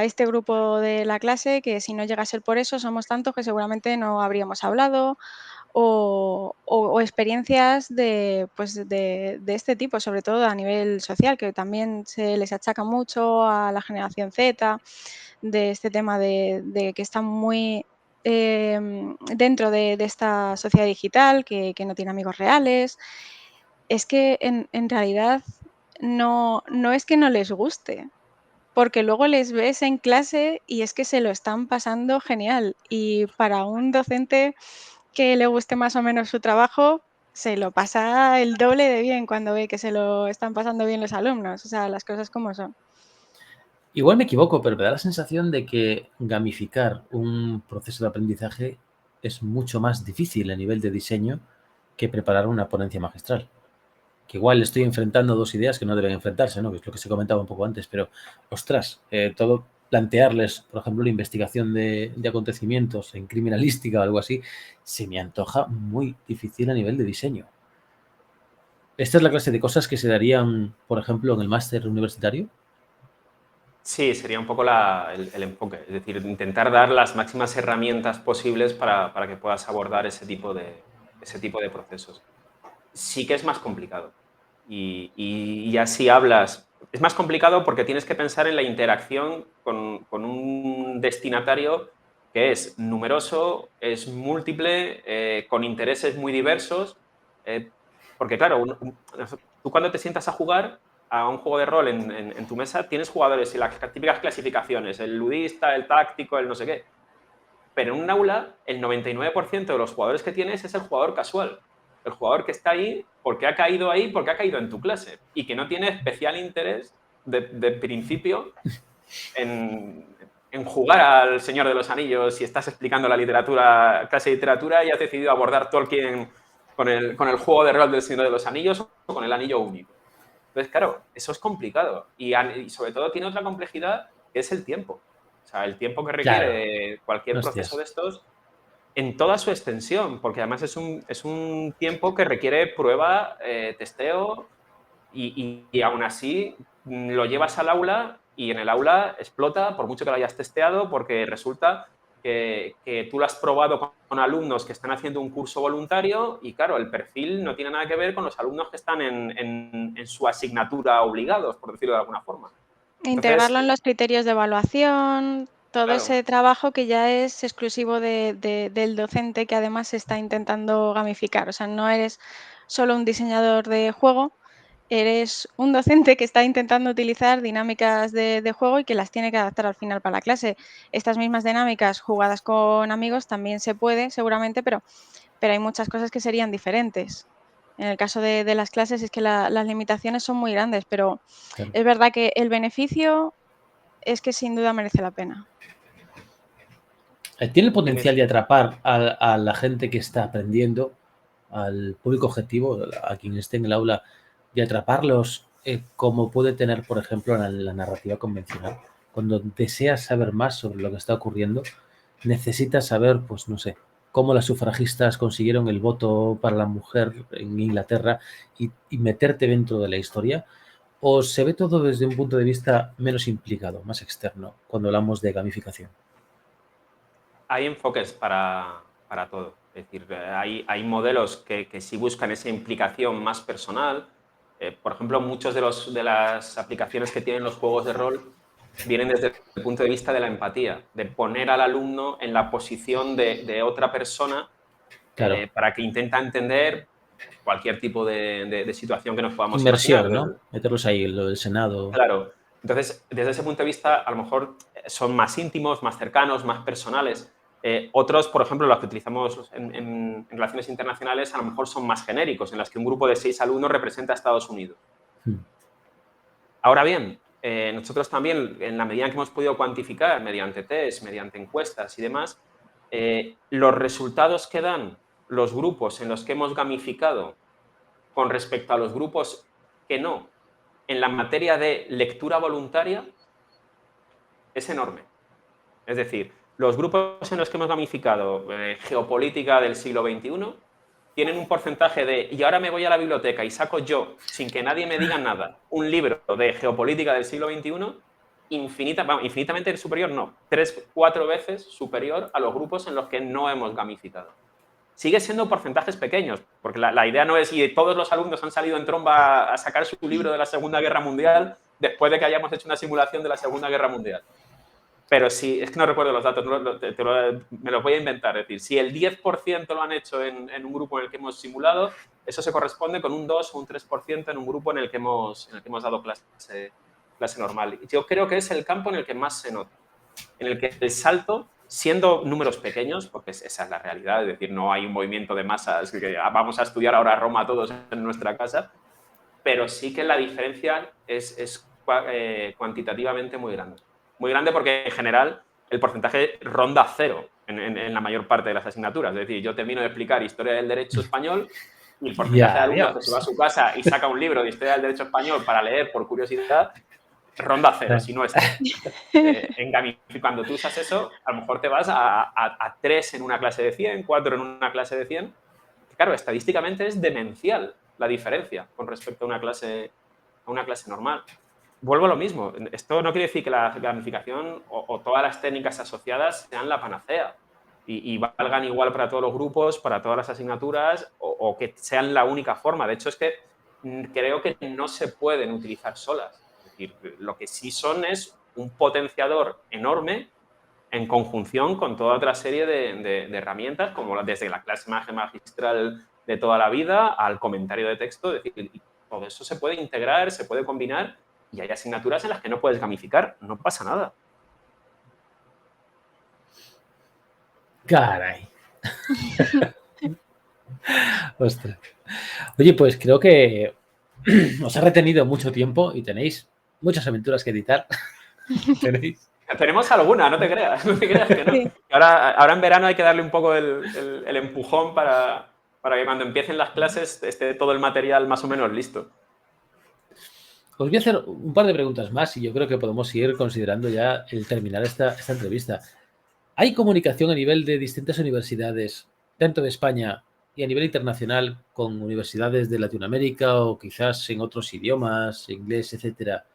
este grupo de la clase, que si no llega a ser por eso, somos tantos que seguramente no habríamos hablado, o experiencias de, pues de este tipo, sobre todo a nivel social, que también se les achaca mucho a la generación Z, de este tema de que están muy dentro de esta sociedad digital, que no tiene amigos reales. Es que en realidad no es que no les guste, porque luego les ves en clase y es que se lo están pasando genial. Y para un docente que le guste más o menos su trabajo, se lo pasa el doble de bien cuando ve que se lo están pasando bien los alumnos. O sea, las cosas como son. Igual me equivoco, pero me da la sensación de que gamificar un proceso de aprendizaje es mucho más difícil a nivel de diseño que preparar una ponencia magistral. Que igual estoy enfrentando dos ideas que no deben enfrentarse, ¿no? Que es lo que se comentaba un poco antes, pero ostras, todo plantearles, por ejemplo, la investigación de acontecimientos en criminalística o algo así, se me antoja muy difícil a nivel de diseño. ¿Esta es la clase de cosas que se darían, por ejemplo, en el máster universitario? Sí, sería un poco el enfoque, es decir, intentar dar las máximas herramientas posibles para que puedas abordar ese tipo de procesos. Sí que es más complicado. Y así hablas. Es más complicado porque tienes que pensar en la interacción con un destinatario que es numeroso, es múltiple, con intereses muy diversos. Porque, claro, tú cuando te sientas a jugar a un juego de rol en tu mesa, tienes jugadores y las típicas clasificaciones, el ludista, el táctico, el no sé qué. Pero en un aula, el 99% de los jugadores que tienes es el jugador casual. El jugador que está ahí porque ha caído ahí, porque ha caído en tu clase y que no tiene especial interés de principio en jugar al Señor de los Anillos si estás explicando la literatura, clase de literatura y has decidido abordar Tolkien con el juego de rol del Señor de los Anillos o con el anillo único. Entonces, claro, eso es complicado y sobre todo tiene otra complejidad que es el tiempo. O sea, el tiempo que Claro, requiere cualquier proceso hostias. de estos en toda su extensión, porque además es un tiempo que requiere prueba, testeo y aún así lo llevas al aula y en el aula explota por mucho que lo hayas testeado porque resulta que tú lo has probado con alumnos que están haciendo un curso voluntario y claro, el perfil no tiene nada que ver con los alumnos que están en su asignatura obligados, por decirlo de alguna forma. Integrarlo en Entonces, los criterios de evaluación, todo claro, ese trabajo que ya es exclusivo del docente que además se está intentando gamificar. O sea, no eres solo un diseñador de juego, eres un docente que está intentando utilizar dinámicas de juego y que las tiene que adaptar al final para la clase. Estas mismas dinámicas jugadas con amigos también se puede, seguramente, pero hay muchas cosas que serían diferentes. En el caso de las clases es que las limitaciones son muy grandes, pero Claro. es verdad que el beneficio es que sin duda merece la pena. Tiene el tienes, potencial de atrapar a la gente que está aprendiendo, al público objetivo, a quien esté en el aula, de atraparlos como puede tener, por ejemplo, la narrativa convencional. Cuando deseas saber más sobre lo que está ocurriendo, necesitas saber, pues no sé, cómo las sufragistas consiguieron el voto para la mujer en Inglaterra y meterte dentro de la historia, o se ve todo desde un punto de vista menos implicado, más externo, cuando hablamos de gamificación. hay enfoques para todo. Es decir, hay modelos que sí buscan esa implicación más personal. Por ejemplo, muchos de las aplicaciones que tienen los juegos de rol vienen desde el punto de vista de la empatía, de poner al alumno en la posición de otra persona Claro, para que intenta entender cualquier tipo de situación que nos podamos imaginar. inmersión, ¿no? Meterlos ahí, lo del Senado. Claro. Entonces, desde ese punto de vista, a lo mejor son más íntimos, más cercanos, más personales. Otros, por ejemplo, los que utilizamos en relaciones internacionales, a lo mejor son más genéricos, en las que un grupo de 6 alumnos representa a Estados Unidos. Hmm. Ahora bien, nosotros también, en la medida en que hemos podido cuantificar mediante test, mediante encuestas y demás, los resultados que dan los grupos en los que hemos gamificado con respecto a los grupos que no, en la materia de lectura voluntaria, es enorme. Es decir, Los grupos en los que hemos gamificado geopolítica del siglo XXI tienen un porcentaje de, y ahora me voy a la biblioteca y saco yo, sin que nadie me diga nada, un libro de geopolítica del siglo XXI, infinitamente superior, no, 3, 4 veces superior a los grupos en los que no hemos gamificado. Sigue siendo porcentajes pequeños, porque la idea no es, y todos los alumnos han salido en tromba a sacar su libro de la Segunda Guerra Mundial después de que hayamos hecho una simulación de la Segunda Guerra Mundial. Pero si, es que no recuerdo los datos, me los voy a inventar. Es decir, si el 10% lo han hecho en un grupo en el que hemos simulado, eso se corresponde con un 2 o un 3% en un grupo en el que hemos dado clase normal. Yo creo que es el campo en el que más se nota, en el que el salto, siendo números pequeños, porque esa es la realidad, es decir, no hay un movimiento de masas que vamos a estudiar ahora Roma todos en nuestra casa, pero sí que la diferencia es cuantitativamente muy grande. Muy grande porque, en general, el porcentaje ronda cero en la mayor parte de las asignaturas. Es decir, yo termino de explicar historia del derecho español y el porcentaje de alumnos que se va a su casa y saca un libro de historia del derecho español para leer por curiosidad ronda cero, si no es cuando tú usas eso, a lo mejor te vas a 3 en una clase de 100, 4 en una clase de 100. Claro, estadísticamente es demencial la diferencia con respecto a una clase normal. Vuelvo a lo mismo. Esto no quiere decir que la gamificación o todas las técnicas asociadas sean la panacea y valgan igual para todos los grupos, para todas las asignaturas o que sean la única forma. De hecho, es que creo que no se pueden utilizar solas. Es decir, lo que sí son es un potenciador enorme en conjunción con toda otra serie de herramientas, como desde la clase magistral de toda la vida al comentario de texto. Es decir, todo eso se puede integrar, se puede combinar y hay asignaturas en las que no puedes gamificar, no pasa nada. Caray. Ostras. Oye, pues creo que os ha retenido mucho tiempo y tenéis muchas aventuras que editar. ¿Tenéis? Tenemos alguna, no te creas que no. Sí. Ahora en verano hay que darle un poco el empujón para que cuando empiecen las clases esté todo el material más o menos listo. Os voy a hacer un par de preguntas más y yo creo que podemos ir considerando ya el terminar esta entrevista. ¿Hay comunicación a nivel de distintas universidades dentro de España y a nivel internacional con universidades de Latinoamérica o quizás en otros idiomas, inglés, etcétera,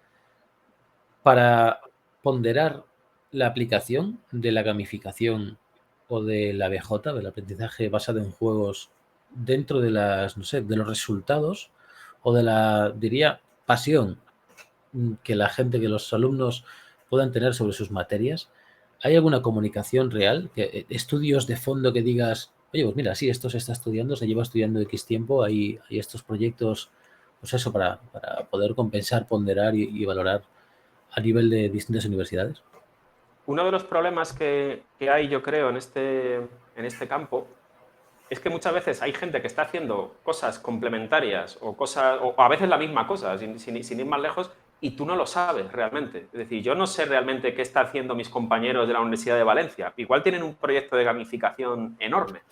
para ponderar la aplicación de la gamificación o de la BJ, del aprendizaje basado en juegos, dentro de las, no sé, de los resultados o de la, diría, pasión que la gente, que los alumnos puedan tener sobre sus materias? ¿Hay alguna comunicación real? Estudios de fondo que digas, oye, pues mira, sí, esto se está estudiando, se lleva estudiando X tiempo, hay estos proyectos, pues eso, para poder compensar, ponderar y valorar a nivel de distintas universidades? Uno de los problemas que hay, yo creo, en este campo es que muchas veces hay gente que está haciendo cosas complementarias o a veces la misma cosa, sin ir más lejos, y tú no lo sabes realmente. Es decir, yo no sé realmente qué están haciendo mis compañeros de la Universidad de Valencia. Igual tienen un proyecto de gamificación enorme,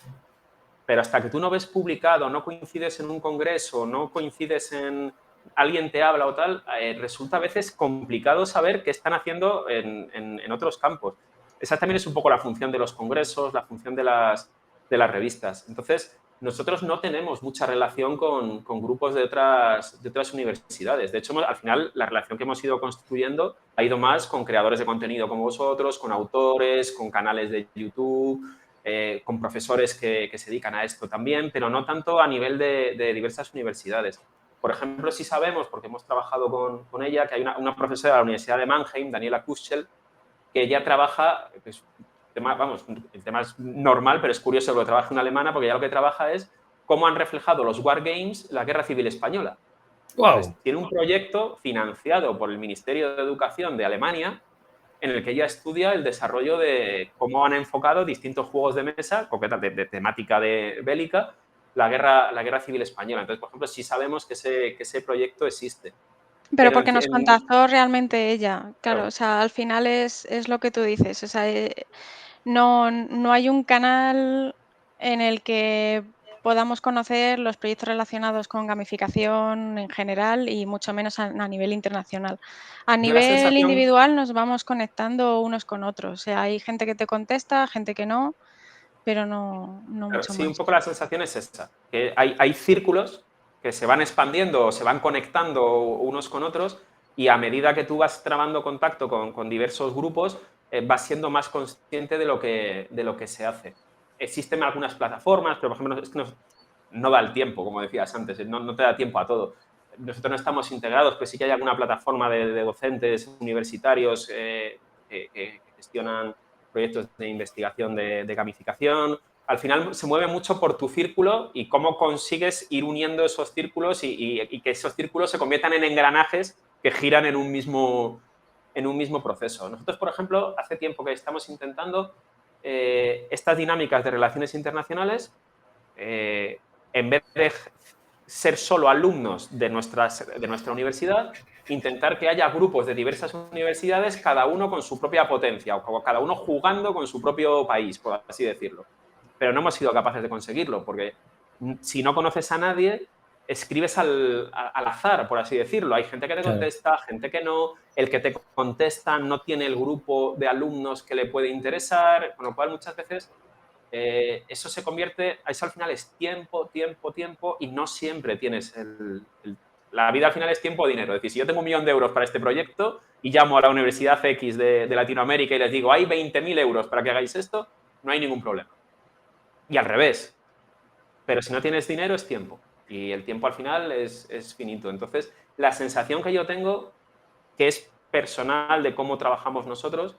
pero hasta que tú no ves publicado, no coincides en un congreso, no coincides en alguien te habla o tal, resulta a veces complicado saber qué están haciendo en otros campos. Esa también es un poco la función de los congresos, la función de las revistas. Entonces, nosotros no tenemos mucha relación con grupos de otras universidades. De hecho, al final, la relación que hemos ido construyendo ha ido más con creadores de contenido como vosotros, con autores, con canales de YouTube, con profesores que se dedican a esto también, pero no tanto a nivel de diversas universidades. Por ejemplo, sí sabemos, porque hemos trabajado con ella, que hay una profesora de la Universidad de Mannheim, Daniela Kuschel, que ella trabaja, pues, el tema es normal, pero es curioso que lo trabaje una alemana, porque ella lo que trabaja es cómo han reflejado los Wargames la Guerra Civil Española. ¡Wow! Entonces, tiene un proyecto financiado por el Ministerio de Educación de Alemania en el que ella estudia el desarrollo de cómo han enfocado distintos juegos de mesa, de temática bélica, la guerra civil española. Entonces, por ejemplo, sí sabemos que ese proyecto existe. Pero porque nos contactó realmente ella, claro, Claro. o sea, al final es lo que tú dices, o sea, no hay un canal en el que podamos conocer los proyectos relacionados con gamificación en general y mucho menos a nivel internacional. A Yo la nivel sensación, individual nos vamos conectando unos con otros. O sea, hay gente que te contesta, gente que no, pero no claro, mucho sí, un más. poco la sensación es esa, que hay círculos que se van expandiendo o se van conectando unos con otros y a medida que tú vas trabando contacto con diversos grupos, vas siendo más consciente de lo que se hace. Existen algunas plataformas, pero por ejemplo, es que no da el tiempo, como decías antes, no te da tiempo a todo. Nosotros no estamos integrados, pero sí que hay alguna plataforma de docentes universitarios que gestionan proyectos de investigación de gamificación. Al final se mueve mucho por tu círculo y cómo consigues ir uniendo esos círculos y que esos círculos se conviertan en engranajes que giran en un mismo proceso. Nosotros, por ejemplo, hace tiempo que estamos intentando estas dinámicas de relaciones internacionales, en vez de ser solo alumnos de nuestra universidad, intentar que haya grupos de diversas universidades, cada uno con su propia potencia, o cada uno jugando con su propio país, por así decirlo. Pero no hemos sido capaces de conseguirlo, porque si no conoces a nadie, escribes al azar, por así decirlo. Hay gente que te Claro. contesta, gente que no. El que te contesta no tiene el grupo de alumnos que le puede interesar, con lo cual muchas veces eso se convierte, eso al final es tiempo, tiempo, tiempo y no siempre tienes la vida al final es tiempo o dinero. Es decir, si yo tengo 1.000.000 de euros para este proyecto y llamo a la Universidad X de Latinoamérica y les digo, hay 20.000 euros para que hagáis esto, no hay ningún problema. Y al revés. Pero si no tienes dinero es tiempo. Y el tiempo al final es finito. Entonces, la sensación que yo tengo, que es personal de cómo trabajamos nosotros,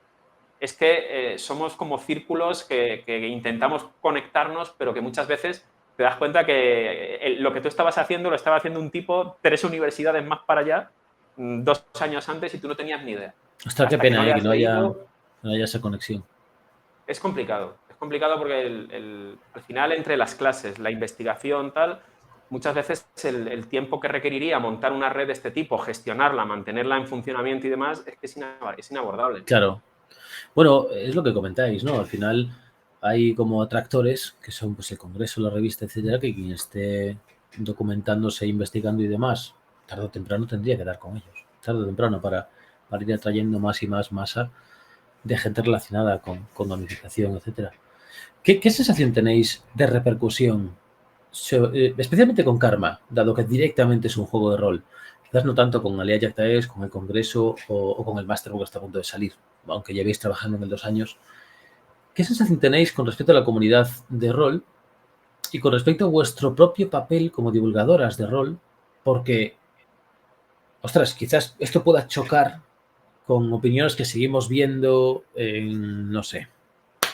es que somos como círculos que intentamos conectarnos, pero que muchas veces te das cuenta que lo que tú estabas haciendo lo estaba haciendo un tipo 3 universidades más para allá, 2 años antes y tú no tenías ni idea. Ostras, qué Hasta que no pena, le que has leído, no haya esa conexión. es complicado. Es complicado porque al final entre las clases, la investigación, tal, muchas veces el tiempo que requeriría montar una red de este tipo, gestionarla, mantenerla en funcionamiento y demás, es que es inabordable. Claro. Bueno, es lo que comentáis, ¿no? Al final hay como atractores, que son pues el congreso, la revista, etcétera, que quien esté documentándose, investigando y demás, tarde o temprano tendría que dar con ellos. Tarde o temprano para ir atrayendo más y más masa de gente relacionada con gamificación, etcétera. ¿Qué sensación tenéis de repercusión, especialmente con Karma, dado que directamente es un juego de rol? Quizás no tanto con Alea Yagtaes, con el Congreso o con el Masterbook que está a punto de salir, aunque llevéis trabajando en él 2 años. ¿Qué sensación tenéis con respecto a la comunidad de rol y con respecto a vuestro propio papel como divulgadoras de rol? Porque, ostras, quizás esto pueda chocar con opiniones que seguimos viendo en, no sé,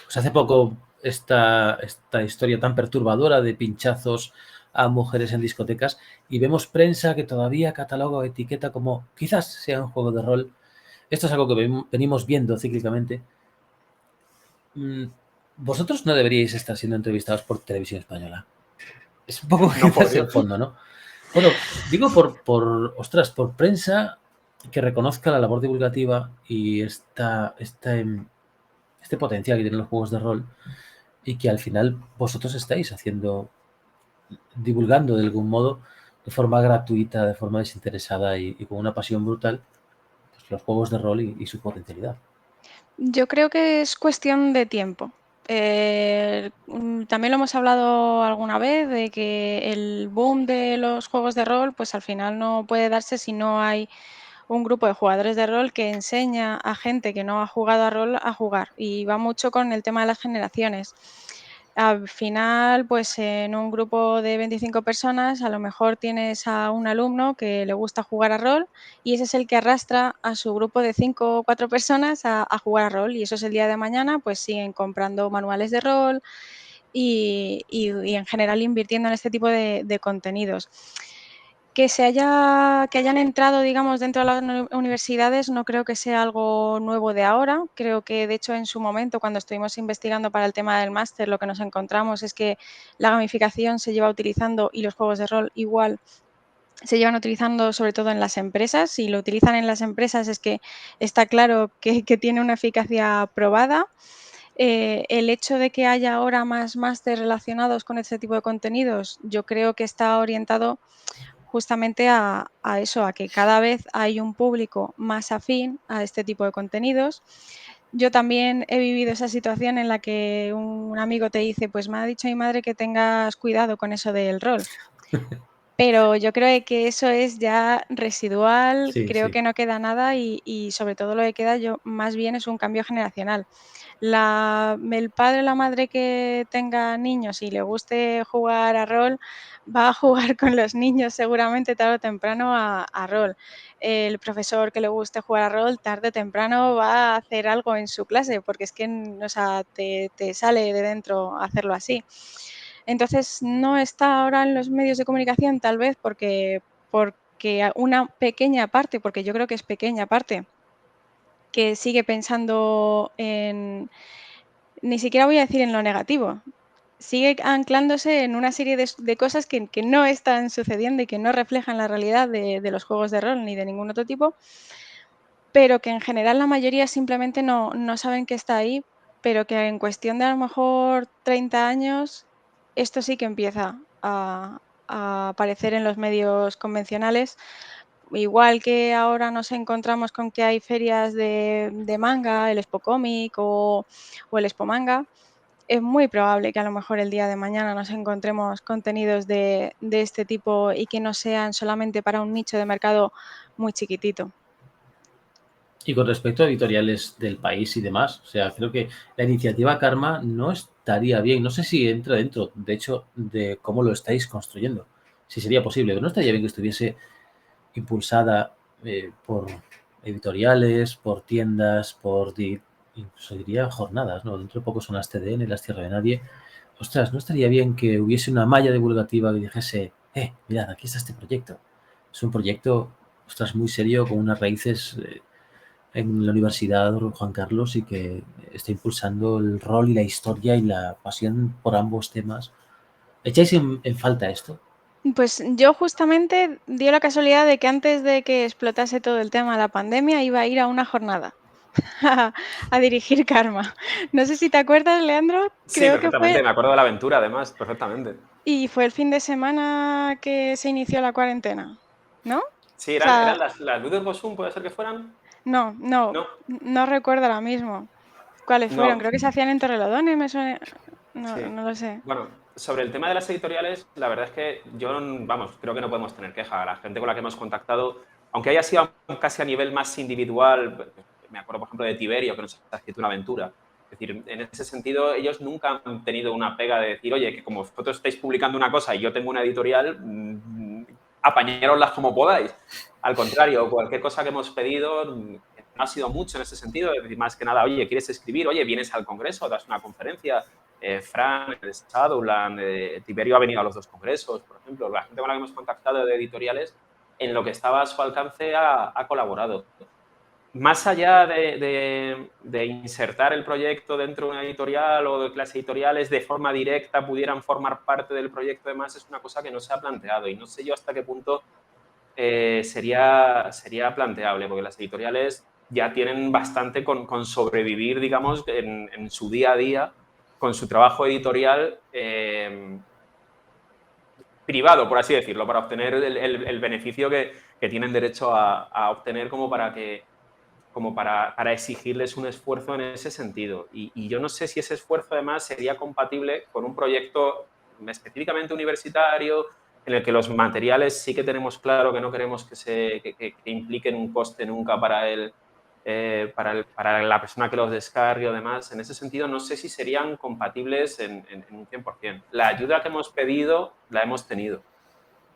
pues hace poco esta historia tan perturbadora de pinchazos a mujeres en discotecas y vemos prensa que todavía cataloga o etiqueta como quizás sea un juego de rol. Esto es algo que venimos viendo cíclicamente. Vosotros no deberíais estar siendo entrevistados por Televisión Española. Es un poco No, por quizás el Dios. fondo, ¿no? Bueno, digo por prensa que reconozca la labor divulgativa y este potencial que tienen los juegos de rol y que al final vosotros estáis divulgando de algún modo, de forma gratuita, de forma desinteresada y con una pasión brutal, pues, los juegos de rol y su potencialidad. Yo creo que es cuestión de tiempo. También lo hemos hablado alguna vez de que el boom de los juegos de rol, pues al final no puede darse si no hay un grupo de jugadores de rol que enseña a gente que no ha jugado a rol a jugar. Y va mucho con el tema de las generaciones. Al final, pues en un grupo de 25 personas, a lo mejor tienes a un alumno que le gusta jugar a rol y ese es el que arrastra a su grupo de 5 o 4 personas a jugar a rol. Y eso es el día de mañana, pues siguen comprando manuales de rol y en general invirtiendo en este tipo de contenidos. Que hayan entrado, digamos, dentro de las universidades no creo que sea algo nuevo de ahora. Creo que, de hecho, en su momento, cuando estuvimos investigando para el tema del máster, lo que nos encontramos es que la gamificación se lleva utilizando y los juegos de rol igual se llevan utilizando sobre todo en las empresas. Si lo utilizan en las empresas es que está claro que tiene una eficacia probada. El hecho de que haya ahora más máster relacionados con este tipo de contenidos, yo creo que está orientado justamente a eso, a que cada vez hay un público más afín a este tipo de contenidos. Yo también he vivido esa situación en la que un amigo te dice: "Pues me ha dicho mi madre que tengas cuidado con eso del rol". Pero yo creo que eso es ya residual, Sí, creo sí. que no queda nada y sobre todo lo que queda yo más bien es un cambio generacional. El padre o la madre que tenga niños y le guste jugar a rol, va a jugar con los niños seguramente tarde o temprano a rol. El profesor que le guste jugar a rol, tarde o temprano va a hacer algo en su clase, porque es que, o sea, te sale de dentro hacerlo así. Entonces, no está ahora en los medios de comunicación, tal vez porque una pequeña parte, porque yo creo que es pequeña parte, que sigue pensando en ni siquiera voy a decir en lo negativo, sigue anclándose en una serie de cosas que no están sucediendo y que no reflejan la realidad de los juegos de rol ni de ningún otro tipo, pero que en general la mayoría simplemente no saben que está ahí, pero que en cuestión de a lo mejor 30 años, esto sí que empieza a aparecer en los medios convencionales. Igual que ahora nos encontramos con que hay ferias de manga, el Expo Cómic o el Expo Manga, es muy probable que a lo mejor el día de mañana nos encontremos contenidos de este tipo y que no sean solamente para un nicho de mercado muy chiquitito. Y con respecto a editoriales del país y demás, o sea, creo que la iniciativa Karma no estaría bien. No sé si entra dentro, de hecho, de cómo lo estáis construyendo. Si sería posible, pero no estaría bien que estuviese impulsada por editoriales, por tiendas, incluso diría jornadas, ¿no? Dentro de poco son las TDN, las Tierra de Nadie. Ostras, ¿no estaría bien que hubiese una malla divulgativa que dijese, mirad, aquí está este proyecto? Es un proyecto, ostras, muy serio, con unas raíces en la Universidad Juan Carlos y que está impulsando el rol y la historia y la pasión por ambos temas. ¿Echáis en falta esto? Pues yo justamente dio la casualidad de que antes de que explotase todo el tema de la pandemia iba a ir a una jornada a dirigir Karma. No sé si te acuerdas, Leandro, Sí, creo que perfectamente. fue Me acuerdo de la aventura, además, perfectamente. y fue el fin de semana que se inició la cuarentena, ¿no? O Sí, eran sea, las Ludes Bosum, ¿puede ser que fueran? no No, no recuerdo ahora mismo cuáles fueron. no. Creo que se hacían en Torrelodones, me suena, Sí. no lo sé. Bueno, sobre el tema de las editoriales, la verdad es que yo, vamos, creo que no podemos tener queja. La gente con la que hemos contactado, aunque haya sido casi a nivel más individual, me acuerdo, por ejemplo, de Tiberio, que nos ha escrito una aventura. Es decir, en ese sentido, ellos nunca han tenido una pega de decir, oye, que como vosotros estáis publicando una cosa y yo tengo una editorial, apañároslas como podáis. Al contrario, cualquier cosa que hemos pedido no ha sido mucho en ese sentido. Es decir, más que nada, oye, ¿quieres escribir? Oye, vienes al congreso, das una conferencia. Fran, Shadowland, Tiberio ha venido a los dos congresos, por ejemplo. La gente con la que hemos contactado de editoriales, en lo que estaba a su alcance, ha colaborado. Más allá de insertar el proyecto dentro de una editorial o de las editoriales de forma directa pudieran formar parte del proyecto, además, es una cosa que no se ha planteado y no sé yo hasta qué punto sería planteable, porque las editoriales ya tienen bastante con sobrevivir, digamos, en su día a día, con su trabajo editorial privado, por así decirlo, para obtener el beneficio que tienen derecho a obtener como para exigirles un esfuerzo en ese sentido. Y yo no sé si ese esfuerzo además sería compatible con un proyecto específicamente universitario, en el que los materiales sí que tenemos claro que no queremos que impliquen un coste nunca para la persona que los descargue o demás. En ese sentido, no sé si serían compatibles en un 100%. La ayuda que hemos pedido la hemos tenido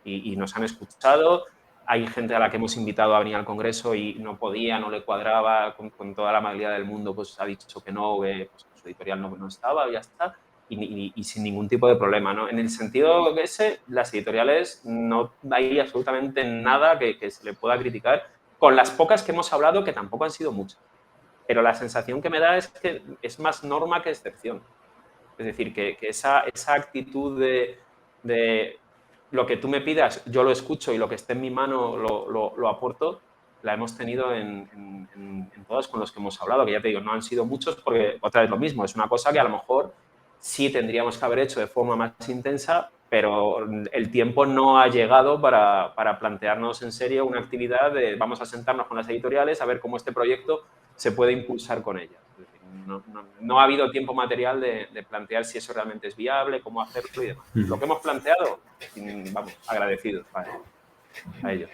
y nos han escuchado. Hay gente a la que hemos invitado a venir al Congreso y no podía, no le cuadraba, con toda la amabilidad del mundo, pues ha dicho que no, que pues, su editorial no estaba, ya está, y sin ningún tipo de problema, ¿no? En el sentido ese, las editoriales no hay absolutamente nada que se le pueda criticar, con las pocas que hemos hablado, que tampoco han sido muchas. Pero la sensación que me da es que es más norma que excepción. Es decir, que esa actitud de lo que tú me pidas, yo lo escucho y lo que esté en mi mano lo aporto, la hemos tenido en todos con los que hemos hablado, que ya te digo, no han sido muchos porque, otra vez lo mismo, es una cosa que a lo mejor sí tendríamos que haber hecho de forma más intensa, pero el tiempo no ha llegado para plantearnos en serio una actividad de vamos a sentarnos con las editoriales a ver cómo este proyecto se puede impulsar con ellas. Es decir, no ha habido tiempo material de plantear si eso realmente es viable, cómo hacerlo y demás. Lo que hemos planteado, vamos, agradecidos a ellos.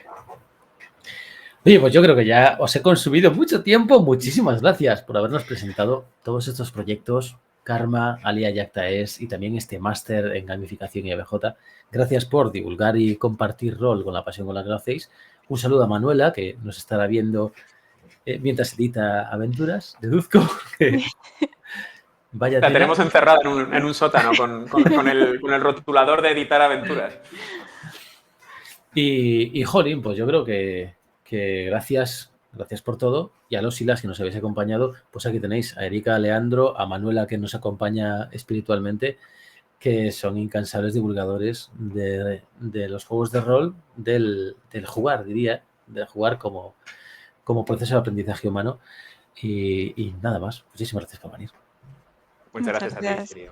Oye, pues yo creo que ya os he consumido mucho tiempo. Muchísimas gracias por habernos presentado todos estos proyectos, Karma, Alia Yactaes y también este máster en gamificación y ABJ. Gracias por divulgar y compartir rol con la pasión con la que lo hacéis. Un saludo a Manuela, que nos estará viendo mientras edita aventuras. Deduzco que vaya La tela. tenemos encerrada en un sótano con el rotulador de editar aventuras. Y Jolín, pues yo creo que gracias por todo, y a los y las que nos habéis acompañado, pues aquí tenéis a Erika, a Leandro, a Manuela, que nos acompaña espiritualmente, que son incansables divulgadores de los juegos de rol, del jugar, diría, del jugar como proceso de aprendizaje humano. Y nada más. Muchísimas gracias por venir. Muchas gracias a ti, Sirio.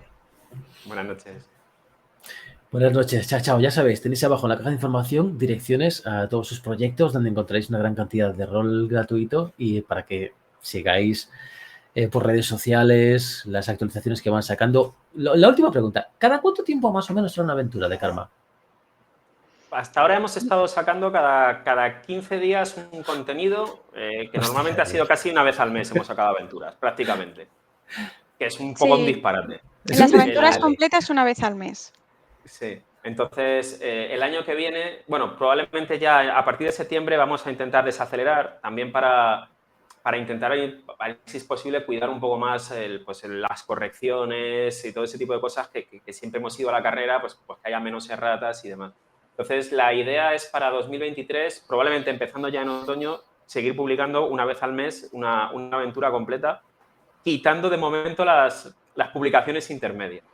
Buenas noches. Buenas noches, chao, chao. Ya sabéis, tenéis abajo en la caja de información direcciones a todos sus proyectos donde encontraréis una gran cantidad de rol gratuito y para que sigáis por redes sociales las actualizaciones que van sacando. La última pregunta, ¿cada cuánto tiempo más o menos será una aventura de Karma? Hasta ahora hemos estado sacando cada 15 días un contenido que normalmente ha sido casi una vez al mes hemos sacado aventuras, prácticamente. Que es un poco un disparate. Las aventuras completas una vez al mes. Sí. Entonces, el año que viene, bueno, probablemente ya a partir de septiembre vamos a intentar desacelerar también para intentar, si es posible, cuidar un poco más las correcciones y todo ese tipo de cosas que siempre hemos ido a la carrera, pues que haya menos erratas y demás. Entonces, la idea es para 2023, probablemente empezando ya en otoño, seguir publicando una vez al mes una aventura completa, quitando de momento las publicaciones intermedias.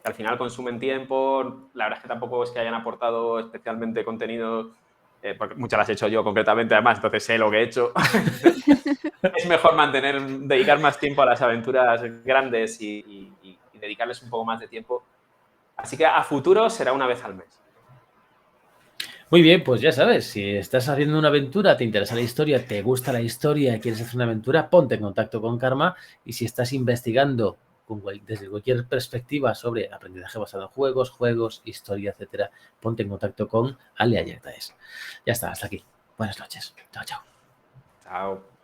Que al final consumen tiempo, la verdad es que tampoco es que hayan aportado especialmente contenido, porque muchas las he hecho yo concretamente, además, entonces sé lo que he hecho. Es mejor dedicar más tiempo a las aventuras grandes y dedicarles un poco más de tiempo. Así que a futuro será una vez al mes. Muy bien, pues ya sabes, si estás haciendo una aventura, te interesa la historia, te gusta la historia, quieres hacer una aventura, ponte en contacto con Karma, y si estás investigando desde cualquier perspectiva sobre aprendizaje basado en juegos, historia, etcétera, ponte en contacto con Alia Yactaes. Ya está, hasta aquí. Buenas noches. Chao, chao. Chao.